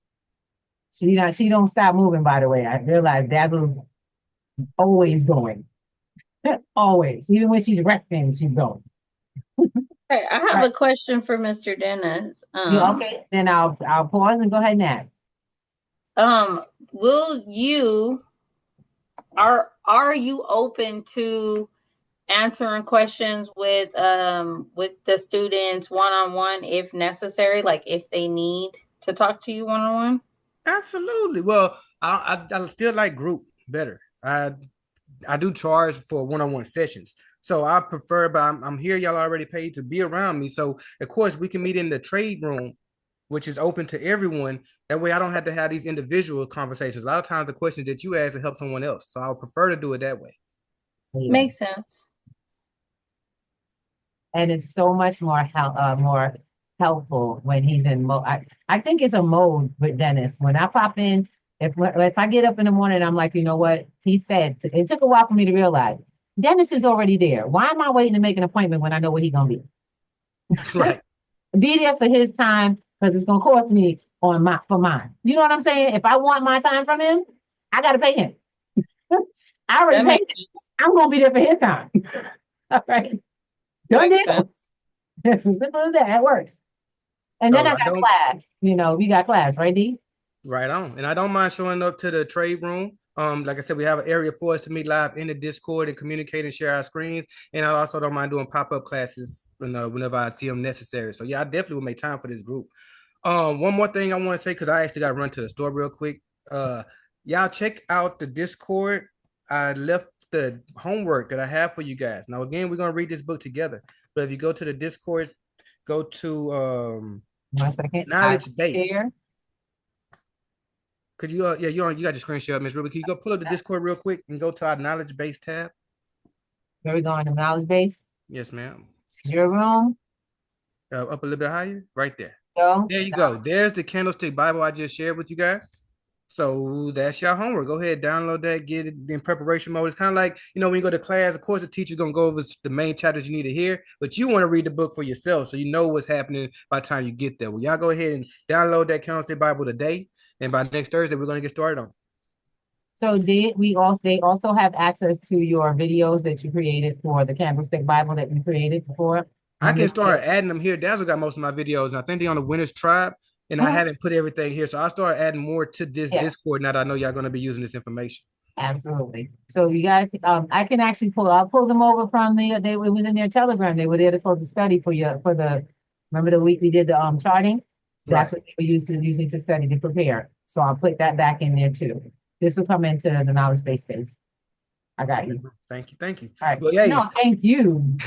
She don't stop moving, by the way. I realize Dazzle's always going. Always. Even when she's resting, she's going. Hey, I have a question for Mr. Dennis. Okay, then I'll pause and go ahead and ask. Will you are you open to answering questions with the students one-on-one if necessary, like if they need to talk to you one-on-one? Absolutely. Well, I still like group better. I do charge for one-on-one sessions. So I prefer, but I'm here. Y'all already paid to be around me. So of course we can meet in the trade room, which is open to everyone. That way I don't have to have these individual conversations. A lot of times the questions that you ask will help someone else. So I would prefer to do it that way. Makes sense. And it's so much more helpful when he's in mode. I think it's a mode with Dennis. When I pop in, if I get up in the morning, I'm like, you know what? He said, it took a while for me to realize, Dennis is already there. Why am I waiting to make an appointment when I know where he's going to be? Right. Be there for his time because it's going to cost me for mine. You know what I'm saying? If I want my time from him, I got to pay him. I already paid him. I'm going to be there for his time. All right. Done deal. That's as simple as that. It works. And then I got class. We got class, right, D? Right on. And I don't mind showing up to the trade room. Like I said, we have an area for us to meet live in the Discord and communicate and share our screens. And I also don't mind doing pop-up classes whenever I see them necessary. So yeah, I definitely will make time for this group. One more thing I want to say, because I actually got to run to the store real quick. Y'all check out the Discord. I left the homework that I have for you guys. Now, again, we're going to read this book together. But if you go to the Discord, go to 1 second. knowledge base. Could you you got your screen share, Ms. Ruby. Can you go pull up the Discord real quick and go to our knowledge base tab? Where we going to knowledge base? Yes, ma'am. Your room. Up a little bit higher, right there. Go. There you go. There's the candlestick Bible I just shared with you guys. So that's your homework. Go ahead, download that, get it in preparation mode. It's kind of like, when you go to class, of course, the teacher's going to go over the main chapters you need to hear, but you want to read the book for yourself so you know what's happening by the time you get there. Well, y'all go ahead and download that Candlestick Bible today, and by next Thursday, we're going to get started on it. So they also have access to your videos that you created for the Candlestick Bible that you created before? I can start adding them here. Dazzle got most of my videos, and I think they're on the Winners Tribe. And I haven't put everything here. So I'll start adding more to this Discord now that I know y'all going to be using this information. Absolutely. So you guys, I can actually I'll pull them over from it was in their Telegram. They were there to study remember the week we did the charting? That's what they were using to study, to prepare. So I'll put that back in there too. This will come into the knowledge base space. I got you. Thank you. All right. Well, no, thank you.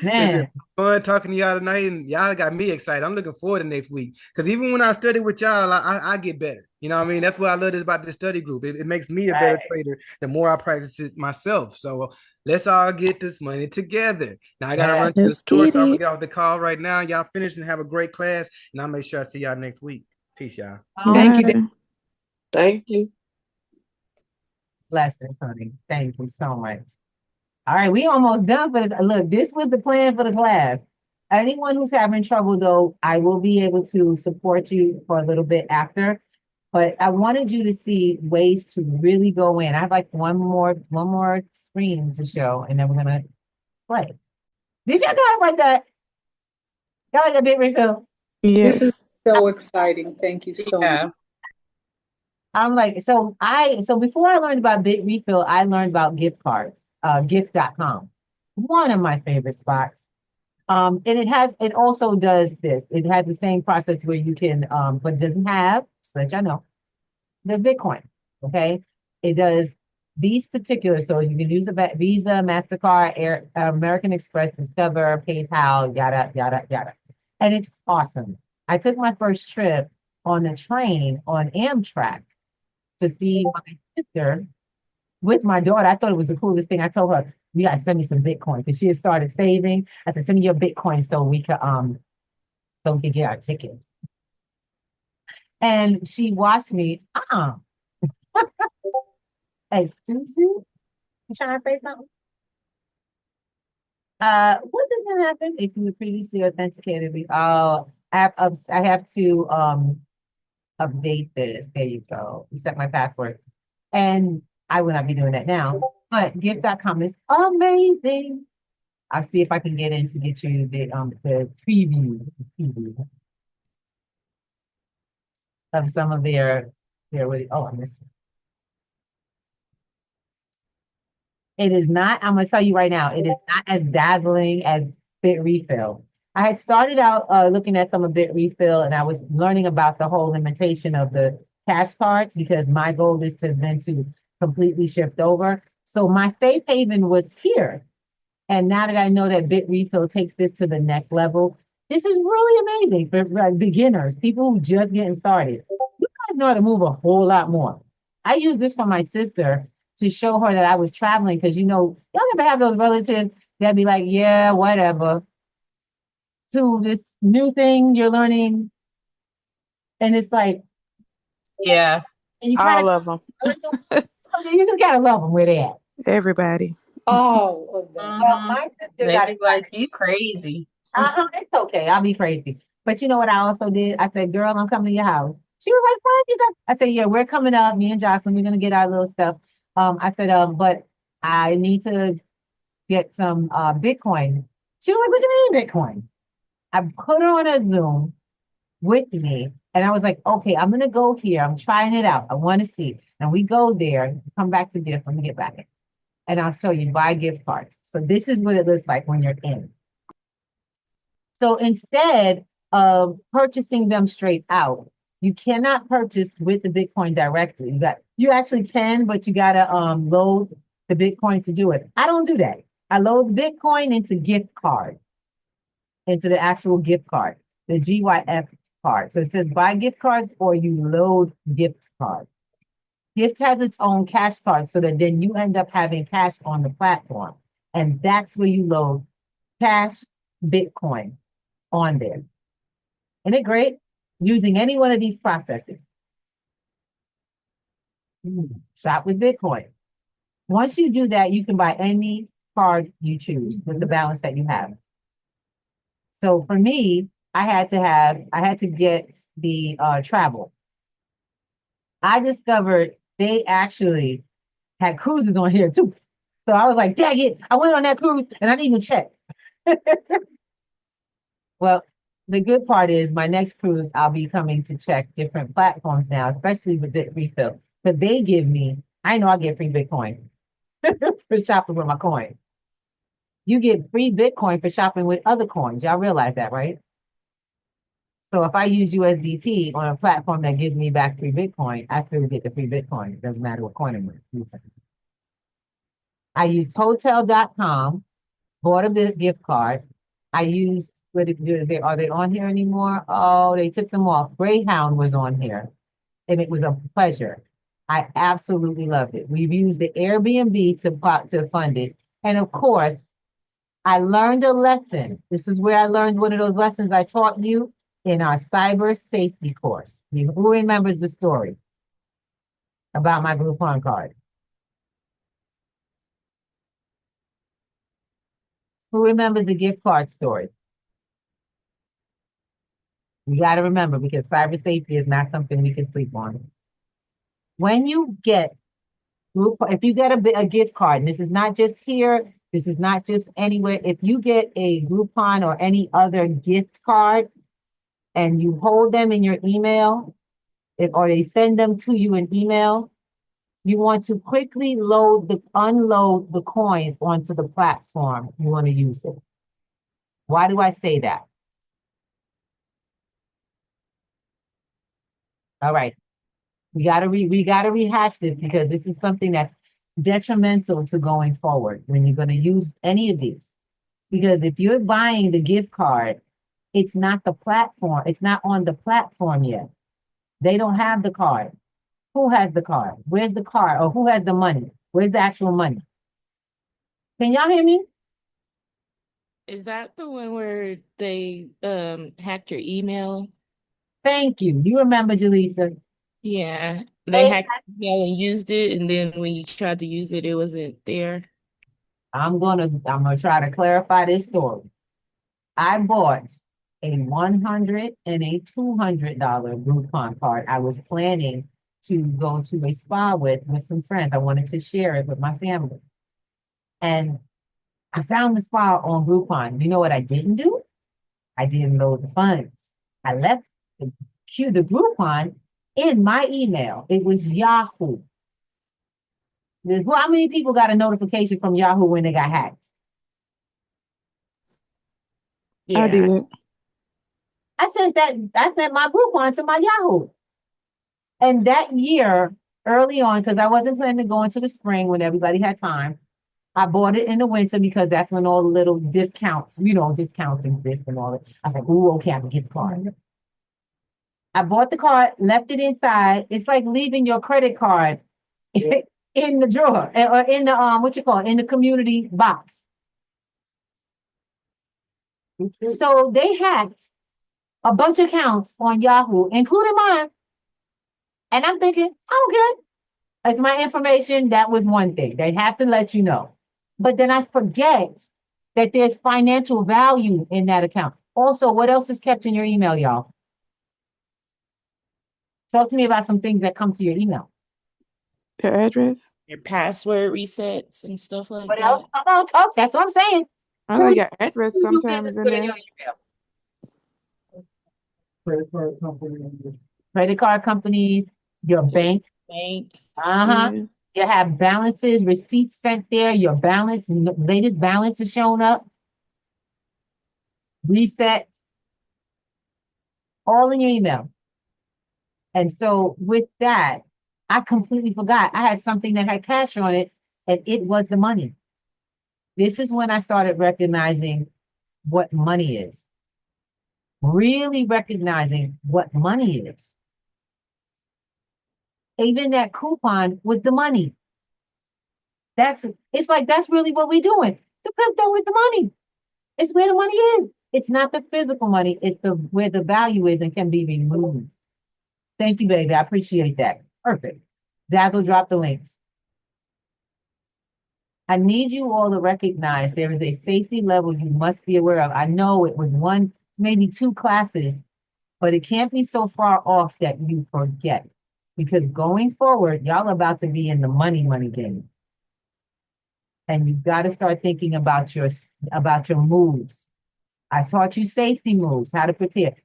Man. Fun talking to y'all tonight, and y'all got me excited. I'm looking forward to next week. Because even when I study with y'all, I get better. You know what I mean? That's what I love about this study group. It makes me a better trader the more I practice it myself. So let's all get this money together. Now I gotta run to the store, so I'm gonna get off the call right now. Y'all finish and have a great class, and I'll make sure I see y'all next week. Peace, y'all. Thank you. Thank you. Blessings, honey. Thank you so much. All right, we almost done look, this was the plan for the class. Anyone who's having trouble though, I will be able to support you for a little bit after, but I wanted you to see ways to really go in. I have like one more screen to show, and then we're gonna play. Did y'all guys like that? Y'all like a bit refill? Yes. This is so exciting. Thank you so much. I'm like, so before I learned about Bit Refill, I learned about gift cards, gift.com. One of my favorite spots. And it also does this. It has the same process where you can, but it doesn't have, so that y'all know, there's Bitcoin. Okay. It does these particular, so you can use the Visa, MasterCard, American Express, Discover, PayPal, yada, yada, yada. And it's awesome. I took my first trip on the train on Amtrak to see my sister with my daughter. I thought it was the coolest thing. I told her, you gotta send me some Bitcoin because she had started saving. I said, send me your Bitcoin so we could get our ticket. And she watched me, excuse you? You trying to say something? What does that happen if you were previously authenticated? I have to update this. There you go. Reset my password. And I will not be doing that now. But gift.com is amazing. I'll see if I can get in to get you the preview of some of their I missed it is not, I'm gonna tell you right now, it is not as dazzling as Bit Refill. I had started out looking at some of Bit Refill and I was learning about the whole limitation of the cash cards because my goal has been to completely shift over. So my safe haven was here. And now that I know that Bit Refill takes this to the next level, this is really amazing for beginners, people who just getting started. You guys know how to move a whole lot more. I use this for my sister to show her that I was traveling because y'all ever have those relatives that be like, yeah, whatever, to this new thing you're learning. And it's like, Yeah. and you All of them. you just gotta love them where they at. Everybody. All of them. Well, my sister They got be like, you crazy. It's okay. I'll be crazy. But you know what I also did? I said, girl, I'm coming to your house. She was like, what? You got? I said, yeah, we're coming up. Me and Jocelyn, we're gonna get our little stuff. I said, but I need to get some Bitcoin. She was like, what do you mean Bitcoin? I put her on a Zoom with me, and I was like, okay, I'm gonna go here. I'm trying it out. I want to see. And we go there, come back to gift. Let me get back in. And I'll show you buy gift cards. So this is what it looks like when you're in. So instead of purchasing them straight out, you cannot purchase with the Bitcoin directly. You actually can, but you gotta load the Bitcoin to do it. I don't do that. I load Bitcoin into gift card, into the actual gift card, the GYF card. So it says buy gift cards or you load gift card. Gift has its own cash card so that then you end up having cash on the platform. And that's where you load cash Bitcoin on there. Isn't it great? Using any one of these processes. Shop with Bitcoin. Once you do that, you can buy any card you choose with the balance that you have. So for me, I had to get the travel. I discovered they actually had cruises on here too. So I was like, dang it, I went on that cruise and I didn't even check. Well, the good part is my next cruise, I'll be coming to check different platforms now, especially with Bit Refill. But they give me, I know I get free Bitcoin for shopping with my coin. You get free Bitcoin for shopping with other coins. Y'all realize that, right? So if I use USDT on a platform that gives me back free Bitcoin, I still get the free Bitcoin. It doesn't matter what coin I'm using. I used hotel.com, bought a gift card. I used, are they on here anymore? Oh, they took them off. Greyhound was on here and it was a pleasure. I absolutely loved it. We've used the Airbnb to fund it. And of course, I learned a lesson. This is where I learned one of those lessons I taught you in our cyber safety course. Who remembers the story about my Groupon card? Who remembers the gift card story? You got to remember because cyber safety is not something we can sleep on. When you get, if you get a gift card, and this is not just here, this is not just anywhere. If you get a Groupon or any other gift card and you hold them in your email, or they send them to you in email, you want to quickly unload the coins onto the platform you want to use it. Why do I say that? All right. We gotta rehash this because this is something that's detrimental to going forward when you're gonna use any of these. Because if you're buying the gift card, it's not the platform, it's not on the platform yet. They don't have the card. Who has the card? Where's the card? Or who has the money? Where's the actual money? Can y'all hear me? Is that the one where they hacked your email? Thank you. You remember, Jaleesa. Yeah, they They hacked your email and used it, and then when you tried to use it, it wasn't there. I'm gonna try to clarify this story. I bought a 100 and a $200 Groupon card. I was planning to go to a spa with some friends. I wanted to share it with my family. And I found the spa on Groupon. You know what I didn't do? I didn't load the funds. I left the Groupon in my email. It was Yahoo. How many people got a notification from Yahoo when they got hacked? I Yeah. did. I sent my Groupon to my Yahoo. And that year, early on, because I wasn't planning to go into the spring when everybody had time, I bought it in the winter because that's when all the little discounts, discounts exist and all that. I was like, ooh, okay, I can get the card. I bought the card, left it inside. It's like leaving your credit card in the drawer or in the in the community box. So they hacked a bunch of accounts on Yahoo, including mine. And I'm thinking, I don't care. It's my information. That was one thing. They have to let you know. But then I forget that there's financial value in that account. Also, what else is kept in your email, y'all? Talk to me about some things that come to your email. Your address? Your password resets and stuff like What that. else? Come on, talk. That's what I'm saying. I know your address Who you sometimes business is in with there. your email? Credit card company. Credit card companies, your bank. Bank. Uh-huh. Yeah. You have balances, receipts sent there, your balance, latest balance is showing up, resets, all in your email. And so with that, I completely forgot. I had something that had cash on it, and it was the money. This is when I started recognizing what money is. Really recognizing what money is. Even that coupon was the money. It's like that's really what we're doing. The crypto is the money. It's where the money is. It's not the physical money. It's where the value is and can be removed. Thank you, baby. I appreciate that. Perfect. Dazzle, drop the links. I need you all to recognize there is a safety level you must be aware of. I know it was one, maybe two classes, but it can't be so far off that you forget. Because going forward, y'all about to be in the money game. And you've got to start thinking about your moves. I taught you safety moves, how to protect.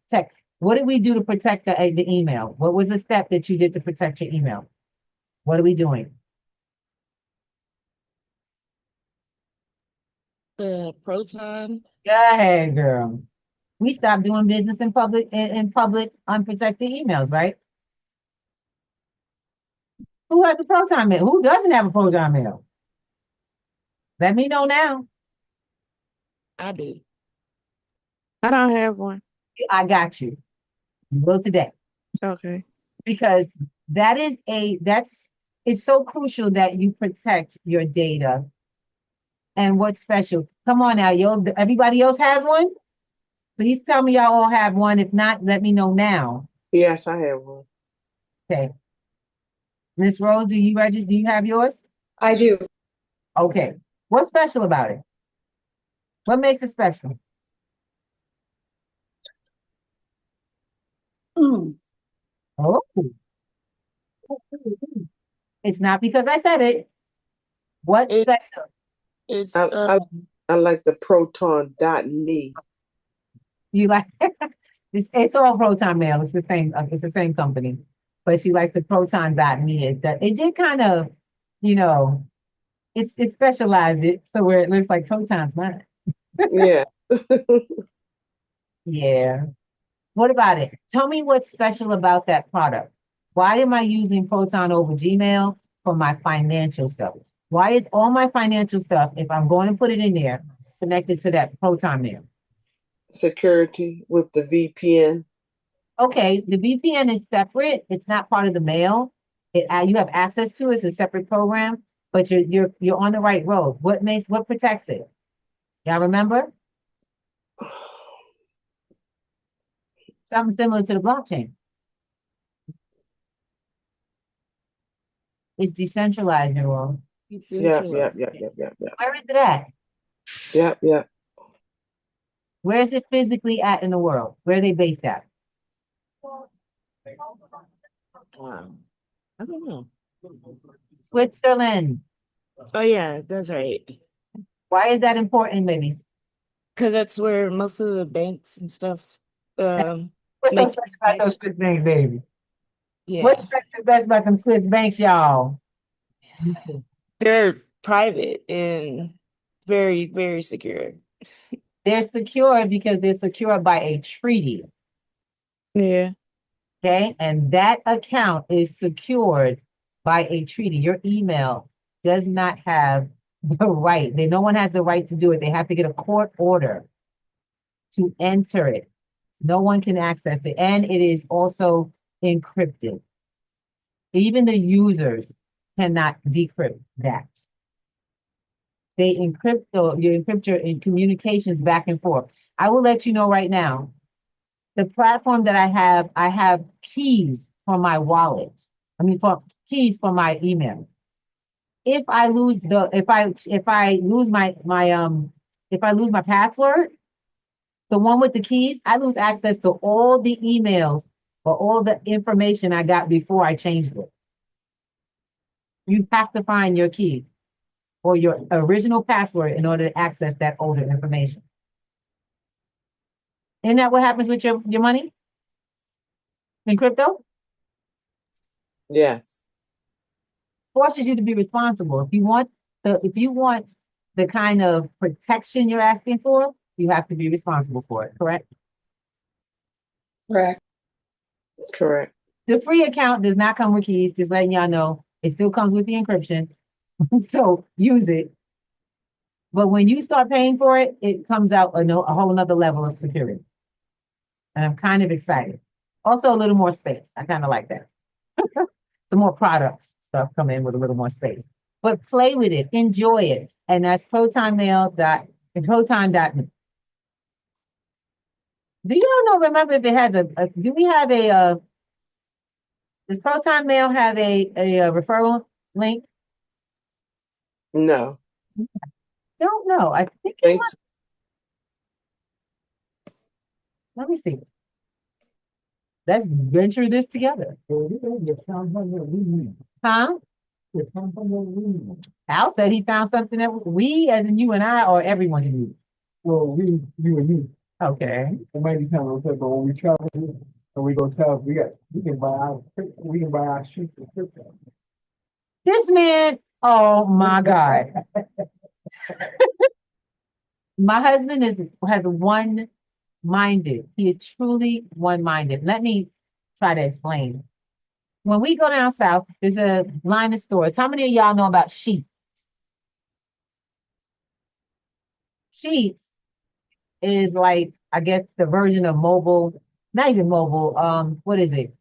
What did we do to protect the email? What was the step that you did to protect your email? What are we doing? The Proton. Go ahead, girl. We stopped doing business in public unprotected emails, right? Who has a Proton mail? Who doesn't have a Proton mail? Let me know now. I do. I don't have one. I got you. You will today. Okay. Because it's so crucial that you protect your data. And what's special? Come on now, everybody else has one? Please tell me y'all all have one. If not, let me know now. Yes, I have one. Okay. Miss Rose, do you register? Do you have yours? I do. Okay. What's special about it? What makes it special? Mm. Oh. It's not because I said it. What's It- special? It's I like the proton.me. You like it's all Proton Mail. It's the same company. But she likes the proton.me. It did kind of, it specialized it so where it looks like Proton's mine. Yeah, Yeah. What about it? Tell me what's special about that product. Why am I using Proton over Gmail for my financial stuff? Why is all my financial stuff, if I'm going to put it in there, connected to that Proton mail? Security with the VPN. Okay, the VPN is separate. It's not part of the mail. You have access to it. It's a separate program, but you're on the right road. What protects it? Y'all remember? Something similar to the blockchain. It's decentralized, Neural. Yep. Where is it at? Yep. Where is it physically at in the world? Where are they based at? I don't know. Switzerland. Oh yeah, that's right. Why is that important, babies? Because that's where most of the banks and stuff What's so make special about those Swiss banks, baby? yeah. What's the best about them Swiss banks, y'all? They're private and very, very secure. They're secure because they're secured by a treaty. Yeah. Okay. And that account is secured by a treaty. Your email does not have the right. No one has the right to do it. They have to get a court order to enter it. No one can access it. And it is also encrypted. Even the users cannot decrypt that. They encrypt you encrypt your communications back and forth. I will let you know right now. The platform that I have keys for my wallet. For keys for my email. If I lose if I lose my password, the one with the keys, I lose access to all the emails or all the information I got before I changed it. You have to find your key or your original password in order to access that older information. Isn't that what happens with your money in crypto? Yes. Forces you to be responsible. If you want the kind of protection you're asking for, you have to be responsible for it, correct? Correct. The free account does not come with keys, just letting y'all know. It still comes with the encryption. So use it. But when you start paying for it, it comes out a whole nother level of security. And I'm kind of excited. Also, a little more space. I kind of like that. The more products stuff come in with a little more space. But play with it, enjoy it. And that's protonmail.proton.me. Do y'all know, remember if it had do we have does Proton Mail have a referral link? No. Don't know. I think it Thanks. Let me see. Let's venture this together. Huh? Al said he found something that we, as in you and I, or everyone can use. Well, you and me. Okay. It might be kind of okay, but when we travel and we go travel, we can buy our sheets for crypto. This man, oh my God. My husband has one-minded. He is truly one-minded. Let me try to explain. When we go down south, there's a line of stores. How many of y'all know about Sheetz? Sheetz is like, I guess, the version of mobile, not even mobile. What is it?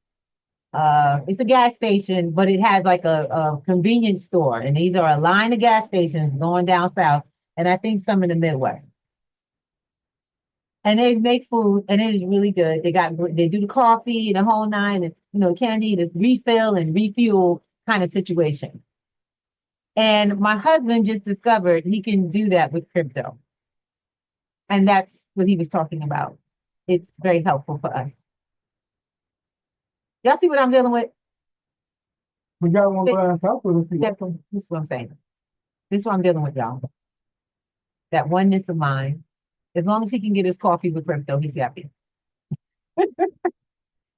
It's a gas station, but it has like a convenience store. And these are a line of gas stations going down south, and I think some in the Midwest. And they make food, and it is really good. They do the coffee, the whole nine, and candy, this refill and refuel kind of situation. And my husband just discovered he can do that with crypto. And that's what he was talking about. It's very helpful for us. Y'all see what I'm dealing with? We got one glass house with us. This is what I'm saying. This is what I'm dealing with, y'all. That oneness of mind. As long as he can get his coffee with crypto, he's happy.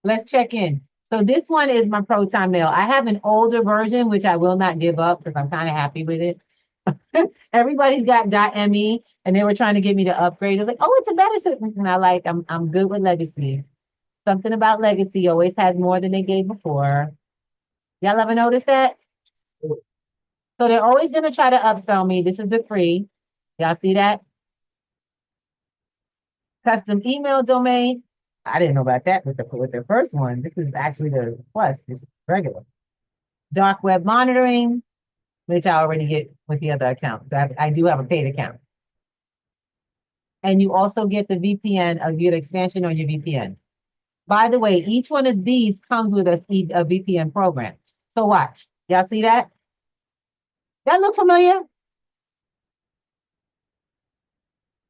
Let's check in. So this one is my Proton Mail. I have an older version, which I will not give up because I'm kind of happy with it. Everybody's got .me, and they were trying to get me to upgrade. I was like, oh, it's a better system. And I'm good with legacy. Something about legacy always has more than they gave before. Y'all ever notice that? So they're always gonna try to upsell me. This is the free. Y'all see that? Custom email domain. I didn't know about that with the first one. This is actually the plus. This is regular. Dark web monitoring, which I already get with the other account. So I do have a paid account. And you also get the VPN, you get expansion on your VPN. By the way, each one of these comes with a VPN program. So watch. Y'all see that? That look familiar?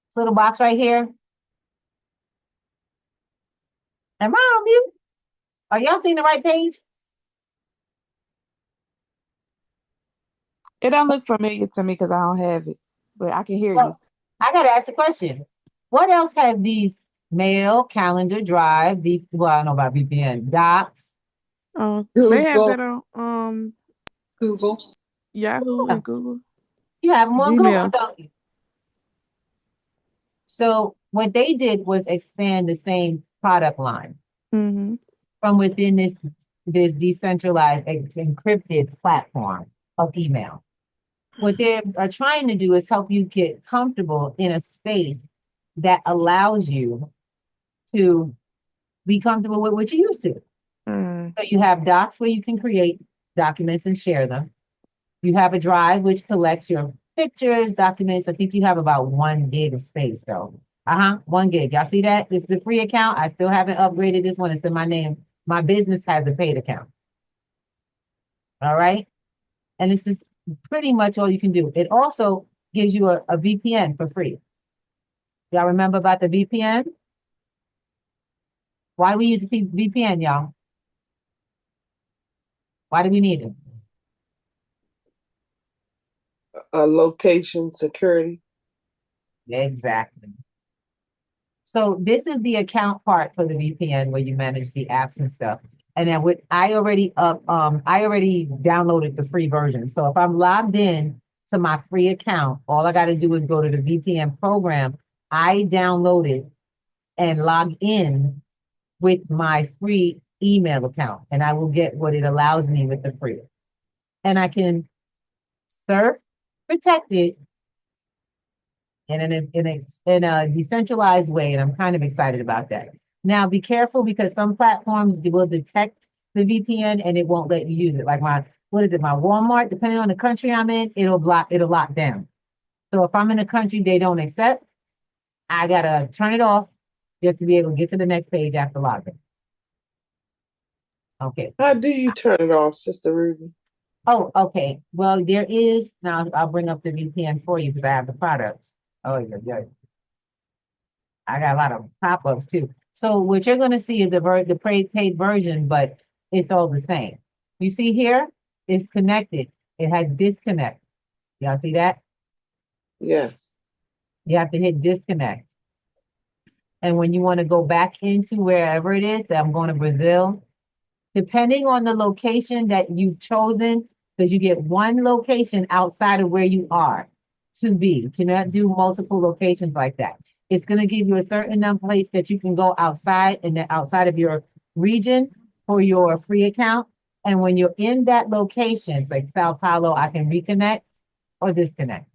This little box right here. Am I on mute? Are y'all seeing the right page? It don't look familiar to me because I don't have it, but I can hear you. I gotta ask a question. What else have these mail, calendar, drive, well, I don't know about VPN, docs? They have that on Google, Yahoo, and Google. You have them on Google, Gmail. don't you? So what they did was expand the same product line Mm-hmm. from within this decentralized encrypted platform of email. What they are trying to do is help you get comfortable in a space that allows you to be comfortable with what you used to. So you have docs where you can create documents and share them. You have a drive which collects your pictures, documents. I think you have about 1 gig of space though. 1 gig. Y'all see that? This is the free account. I still haven't upgraded this one. It's in my name. My business has a paid account. All right. And this is pretty much all you can do. It also gives you a VPN for free. Y'all remember about the VPN? Why do we use a VPN, y'all? Why do we need it? Location security. Exactly. So this is the account part for the VPN where you manage the apps and stuff. And then I already downloaded the free version. So if I'm logged in to my free account, all I got to do is go to the VPN program I downloaded and log in with my free email account, and I will get what it allows me with the free. And I can surf protected in a decentralized way, and I'm kind of excited about that. Now, be careful because some platforms will detect the VPN and it won't let you use it. Like my Walmart, depending on the country I'm in, it'll lock down. So if I'm in a country they don't accept, I gotta turn it off just to be able to get to the next page after login. Okay. How do you turn it off, Sister Ruby? Oh, okay. Well, there is, now I'll bring up the VPN for you because I have the product. Oh, yeah. I got a lot of pop-ups too. So what you're gonna see is the paid version, but it's all the same. You see here, it's connected. It has disconnect. Y'all see that? Yes. You have to hit disconnect. And when you want to go back into wherever it is, I'm going to Brazil, depending on the location that you've chosen, because you get one location outside of where you are to be. You cannot do multiple locations like that. It's going to give you a certain number place that you can go outside and outside of your region for your free account. And when you're in that location, it's like Sao Paulo, I can reconnect or disconnect.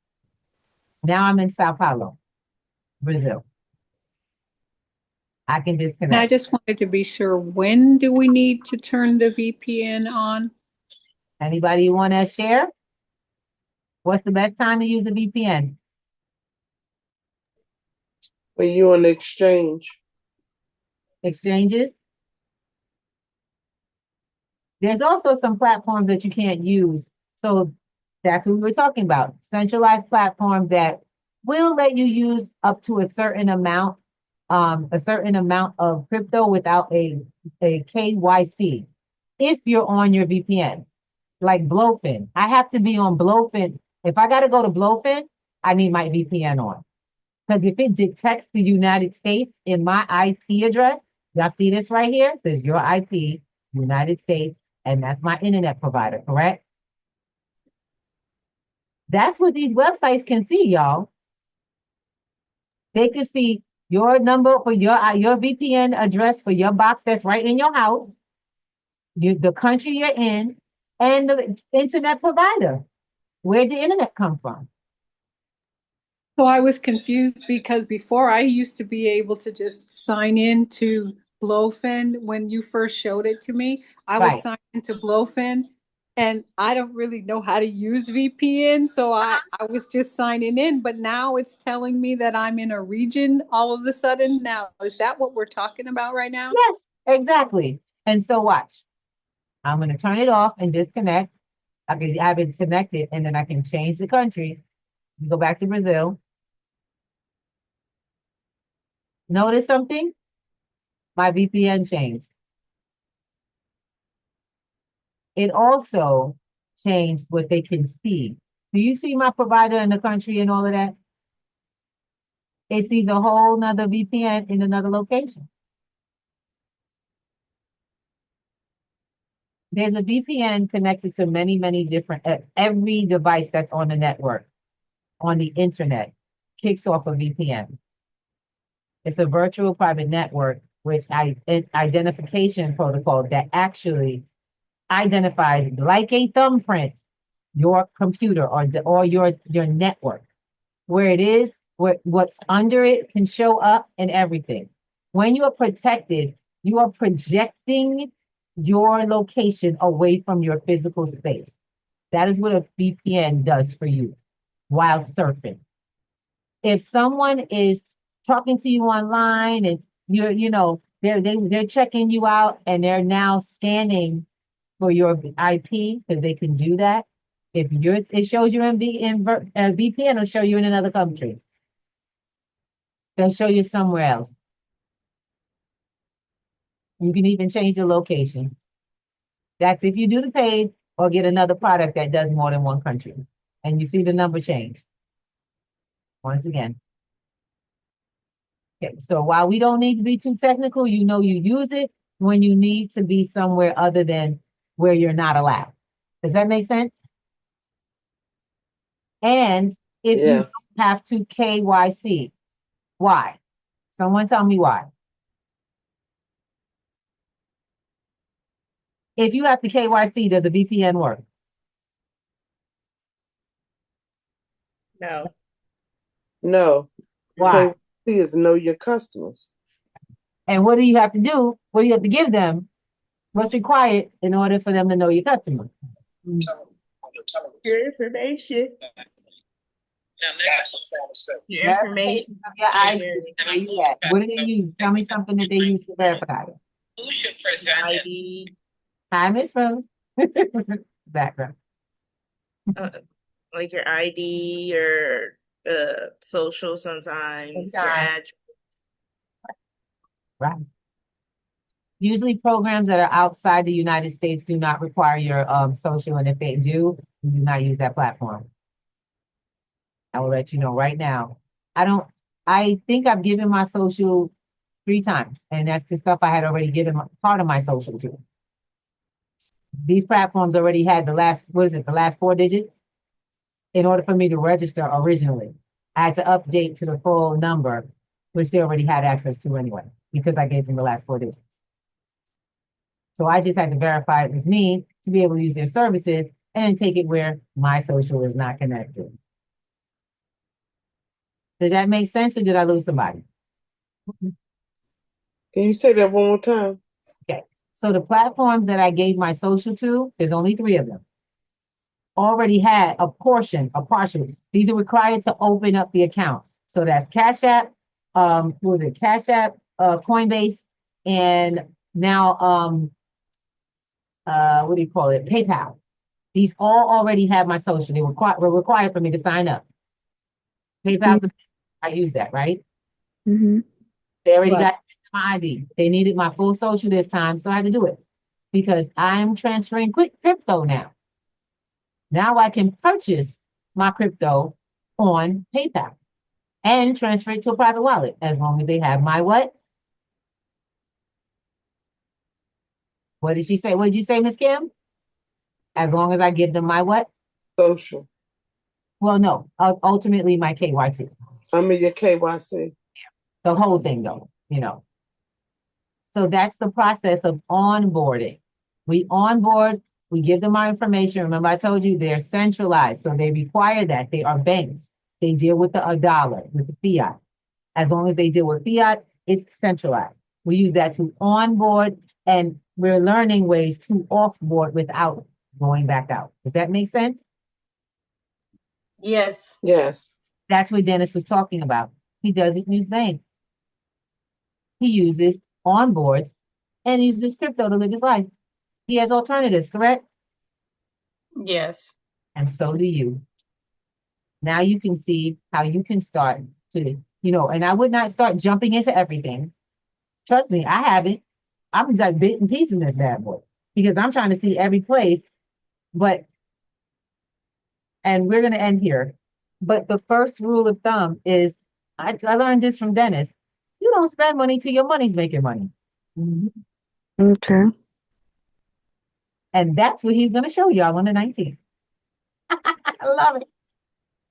Now I'm in Sao Paulo, Brazil. I can disconnect. And I just wanted to be sure, when do we need to turn the VPN on? Anybody want to share? What's the best time to use a VPN? When you on the exchange. Exchanges? There's also some platforms that you can't use. So that's what we were talking about. Centralized platforms that will let you use up to a certain amount of crypto without a KYC if you're on your VPN. Like Blowfin. I have to be on Blowfin. If I got to go to Blowfin, I need my VPN on. Because if it detects the United States in my IP address, y'all see this right here? It says your IP, United States, and that's my internet provider, correct? That's what these websites can see, y'all. They can see your number for your VPN address for your box that's right in your house, the country you're in, and the internet provider. Where'd the internet come from? So I was confused because before I used to be able to just sign in to Blowfin when you first showed it to me. I would Right. sign into Blowfin and I don't really know how to use VPN. So I was just signing in, but now it's telling me that I'm in a region all of a sudden. Now, is that what we're talking about right now? Yes, exactly. And so watch. I'm going to turn it off and disconnect. I can have it connected and then I can change the country. Go back to Brazil. Notice something? My VPN changed. It also changed what they can see. Do you see my provider in the country and all of that? It sees a whole nother VPN in another location. There's a VPN connected to many, many different, every device that's on the network, on the internet, kicks off a VPN. It's a virtual private network, which identification protocol that actually identifies like a thumbprint your computer or your network, where it is, what's under it can show up and everything. When you are protected, you are projecting your location away from your physical space. That is what a VPN does for you while surfing. If someone is talking to you online and they're checking you out and they're now scanning for your IP because they can do that. If yours it shows you in VPN, it'll show you in another country. They'll show you somewhere else. You can even change the location. That's if you do the paid or get another product that does more than one country. And you see the number change. Once again. Okay, so while we don't need to be too technical, you use it when you need to be somewhere other than where you're not allowed. Does that make sense? And if you Yeah. don't have to KYC, why? Someone tell me why. If you have to KYC, does a VPN work? No. No. Why? KYC is know your customers. And what do you have to do? What do you have to give them? What's required in order for them to know your customer? Your information. Your information. Of your ID. Where you at? What do they use? Tell me something that they use to verify it. ID. Hi, Miss Rose. Background. Like your ID, your social sometimes, your address. Right. Usually programs that are outside the United States do not require your social, and if they do, you do not use that platform. I will let you know right now. I think I've given my social 3 times, and that's the stuff I had already given part of my social to. These platforms already had the last 4 digits? In order for me to register originally, I had to update to the full number, which they already had access to anyway, because I gave them the last 4 digits. So I just had to verify it was me to be able to use their services and then take it where my social is not connected. Did that make sense or did I lose somebody? Can you say that one more time? Okay. So the platforms that I gave my social to, there's only 3 of them, already had a partial. These are required to open up the account. So that's Cash App, Cash App, Coinbase, and now what do you call it? PayPal. These all already have my social. They were required for me to sign up. PayPal's I use that, right? Mm-hmm. They already got my ID. They needed my full social this time, so I had to do it because I'm transferring crypto now. Now I can purchase my crypto on PayPal and transfer it to a private wallet as long as they have my what? What did she say? What did you say, Miss Kim? As long as I give them my what? Social. Well, no, ultimately my KYC, I'm in your KYC. the whole thing though, you know. So that's the process of onboarding. We onboard, we give them our information. Remember, I told you they're centralized, so they require that. They are banks. They deal with a dollar, with the fiat. As long as they deal with fiat, it's centralized. We use that to onboard, and we're learning ways to offboard without going back out. Does that make sense? Yes. Yes. That's what Dennis was talking about. He doesn't use banks. He uses onboards and uses crypto to live his life. He has alternatives, correct? Yes. And so do you. Now you can see how you can start to, and I would not start jumping into everything. Trust me, I haven't. I'm like bit and piece in this bad boy because I'm trying to see every place. And we're going to end here. But the first rule of thumb is, I learned this from Dennis. You don't spend money till your money's making money. Okay. And that's what he's going to show y'all on the 19th. I love it.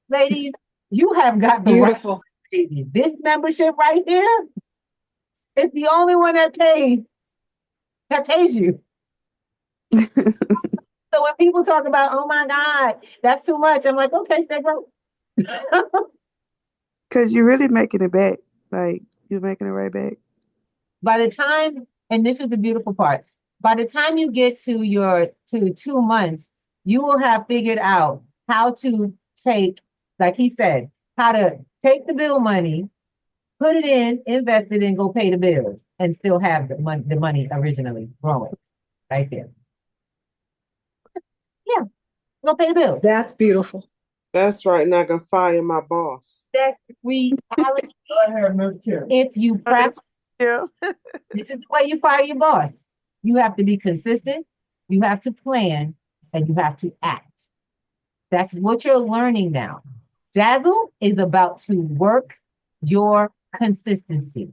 Ladies, you have got the Beautiful. right baby. This membership right here is the only one that pays you. So when people talk about, oh my God, that's too much, I'm like, okay, stay broke. Because you're really making it back. Like, you're making it right back. By the time, and this is the beautiful part, by the time you get to 2 months, you will have figured out how to take, like he said, how to take the bill money, put it in, invest it, and go pay the bills, and still have the money originally growing right there. Yeah, go pay the bills. That's beautiful. That's right. Now I can fire my boss. That's reality. If you practice, Yeah. this is the way you fire your boss. You have to be consistent, you have to plan, and you have to act. That's what you're learning now. Dazzle is about to work your consistency.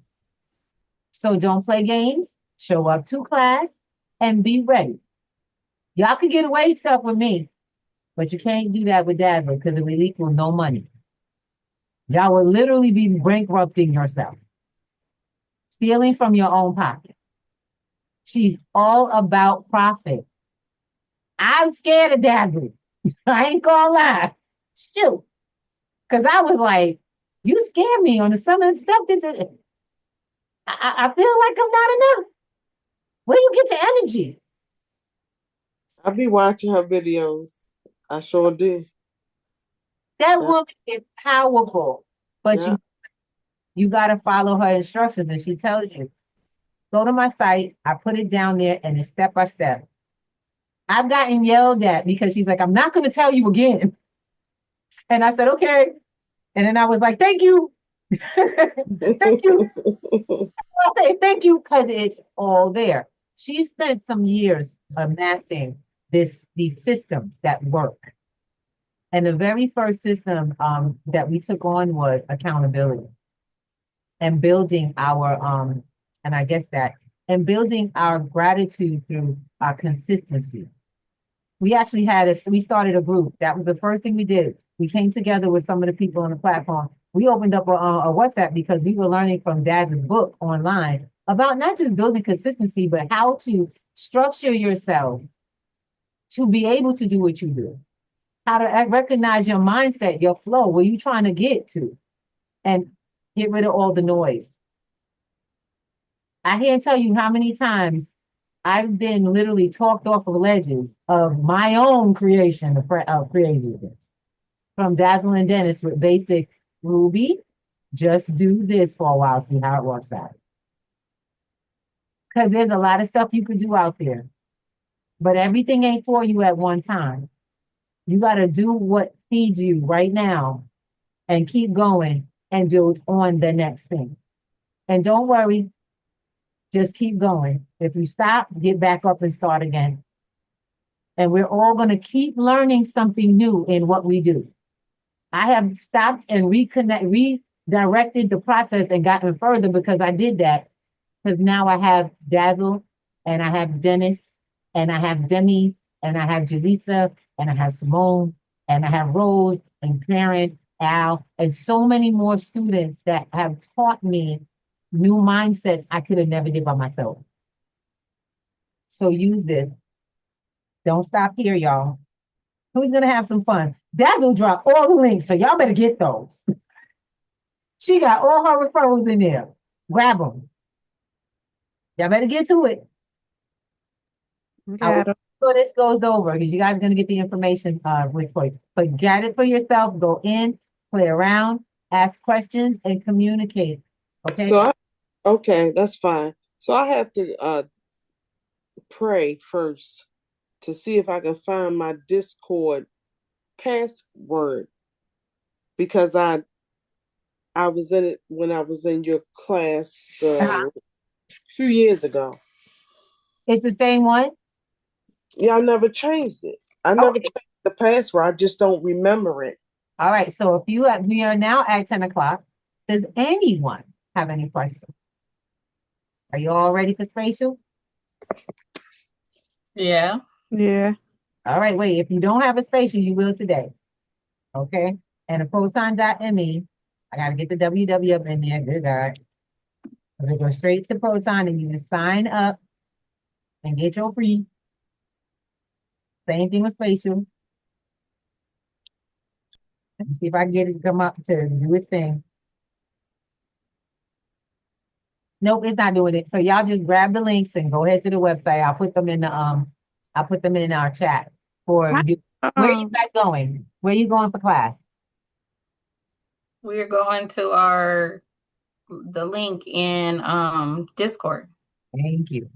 So don't play games, show up to class, and be ready. Y'all can get away stuff with me, but you can't do that with Dazzle because it will equal no money. Y'all will literally be bankrupting yourself, stealing from your own pocket. She's all about profit. I'm scared of Dazzle. I ain't gonna lie. Shoot. Because I was like, you scared me on some of the stuff that I feel like I'm not enough. Where you get your energy? I be watching her videos. I sure do. That Yeah. woman is powerful, but Yeah. you got to follow her instructions, and she tells you, go to my site. I put it down there, and it's step by step. I've gotten yelled at because she's like, I'm not going to tell you again. And I said, okay. And then I was like, thank you. Thank you. I'll say thank you because it's all there. She spent some years amassing these systems that work. And the very first system that we took on was accountability and building our and I guess that and building our gratitude through our consistency. We actually we started a group. That was the first thing we did. We came together with some of the people on the platform. We opened up a WhatsApp because we were learning from Dad's book online about not just building consistency, but how to structure yourself to be able to do what you do. How to recognize your mindset, your flow, where you're trying to get to, and get rid of all the noise. I can't tell you how many times I've been literally talked off of ledges of my own creation of craziness. From Dazzle and Dennis with basic Ruby, just do this for a while, see how it works out. Because there's a lot of stuff you could do out there, but everything ain't for you at one time. You got to do what feeds you right now and keep going and build on the next thing. And don't worry, just keep going. If you stop, get back up and start again. And we're all going to keep learning something new in what we do. I have stopped and redirected the process and gotten further because I did that. Because now I have Dazzle, and I have Dennis, and I have Demi, and I have Jaleesa, and I have Simone, And I have Rose and Karen, Al, and so many more students that have taught me new mindsets I could have never did by myself. So use this. Don't stop here, y'all. Who's gonna have some fun? Dazzle dropped all the links, so y'all better get those. She got all her referrals in there. Grab them. Y'all better get to it. Got it. So this goes over because you guys are gonna get the information for you. But get it for yourself. Go in, play around, ask questions, and communicate. Okay. Okay, that's fine. So I have to pray first to see if I can find my Discord password because I was in it when I was in your class a few years ago. It's the same one? Yeah, I never changed it. I never changed the password. I just don't remember it. All right. So if we are now at 10 o'clock. Does anyone have any questions? Are you all ready for spatial? Yeah. Yeah. All right, wait. If you don't have a spatial, you will today. Okay. And a proton.me. I gotta get the WW up in there. Good God. So go straight to Proton and you just sign up and get your free. Same thing with spatial. Let's see if I can get it to come up to do its thing. Nope, it's not doing it. So y'all just grab the links and go ahead to the website. I'll put them in our chat for you. Where are you guys going? Where are you going for class? We're going to the link in Discord. Thank you.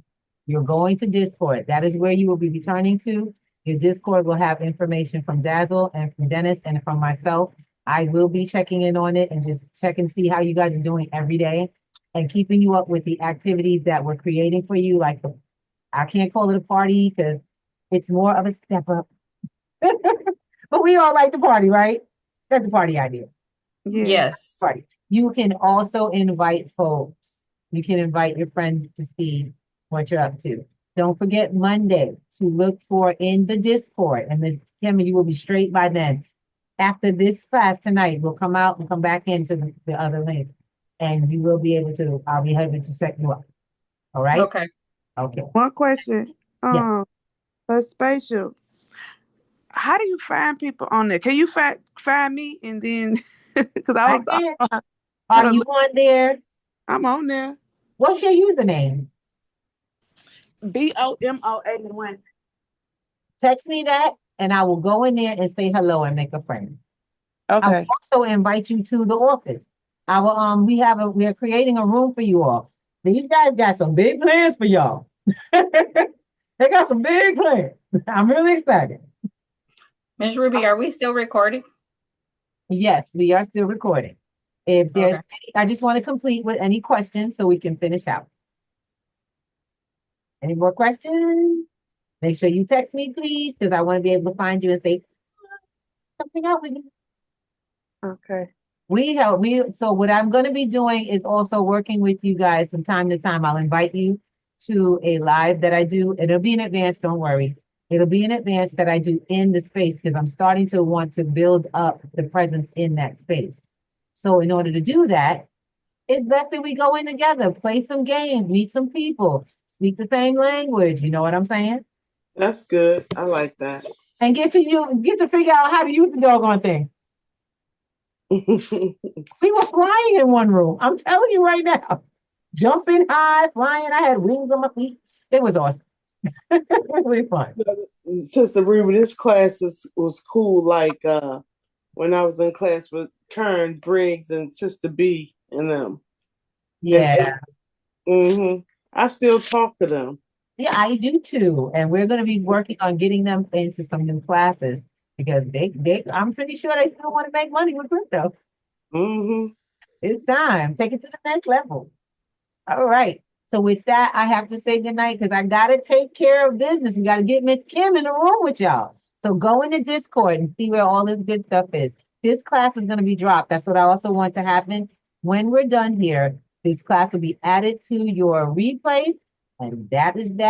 You're going to Discord. That is where you will be returning to. Your Discord will have information from Dazzle and from Dennis and from myself. I will be checking in on it and just check and see how you guys are doing every day and keeping you up with the activities that we're creating for you. Like I can't call it a party because it's more of a step up. But we all like the party, right? That's the party idea. Yes. Party. You can also invite folks. You can invite your friends to see what you're up to. Don't forget Monday to look for in the Discord. And Ms. Kim, you will be straight by then. After this class tonight, we'll come out and come back into the other link. And you will be able to, I'll be able to set you up. All right? Okay. Okay. One question. Yeah. For spatial, how do you find people on there? Can you find me and then because I was Are you on there? I'm on there. What's your username? BOMO81. Text me that and I will go in there and say hello and make a friend. Okay. I'll also invite you to the office. We are creating a room for you all. These guys got some big plans for y'all. They got some big plans. I'm really excited. Ms. Ruby, are we still recording? Yes, we are still recording. If there's I just want to complete with any questions so we can finish out. Any more questions? Make sure you text me, please, because I want to be able to find you and say something out with you. Okay. So what I'm going to be doing is also working with you guys from time to time. I'll invite you to a live that I do. It'll be in advance, don't worry. It'll be in advance that I do in the space because I'm starting to want to build up the presence in that space. So in order to do that, it's best that we go in together, play some games, meet some people, speak the same language. You know what I'm saying? That's good. I like that. And get to figure out how to use the doggone thing. We were flying in one room. I'm telling you right now. Jumping high, flying. I had wings on my feet. It was awesome. Really fun. Sister Ruby, this class was cool. Like when I was in class with Karen Briggs and Sister B and them. Yeah. I still talk to them. Yeah, I do too. And we're going to be working on getting them into some new classes because I'm pretty sure they still want to make money with crypto. It's time. Take it to the next level. All right. So with that, I have to say goodnight because I got to take care of business. We got to get Miss Kim in the room with y'all. So go into Discord and see where all this good stuff is. This class is going to be dropped. That's what I also want to happen. When we're done here, this class will be added to your replays. And that is that.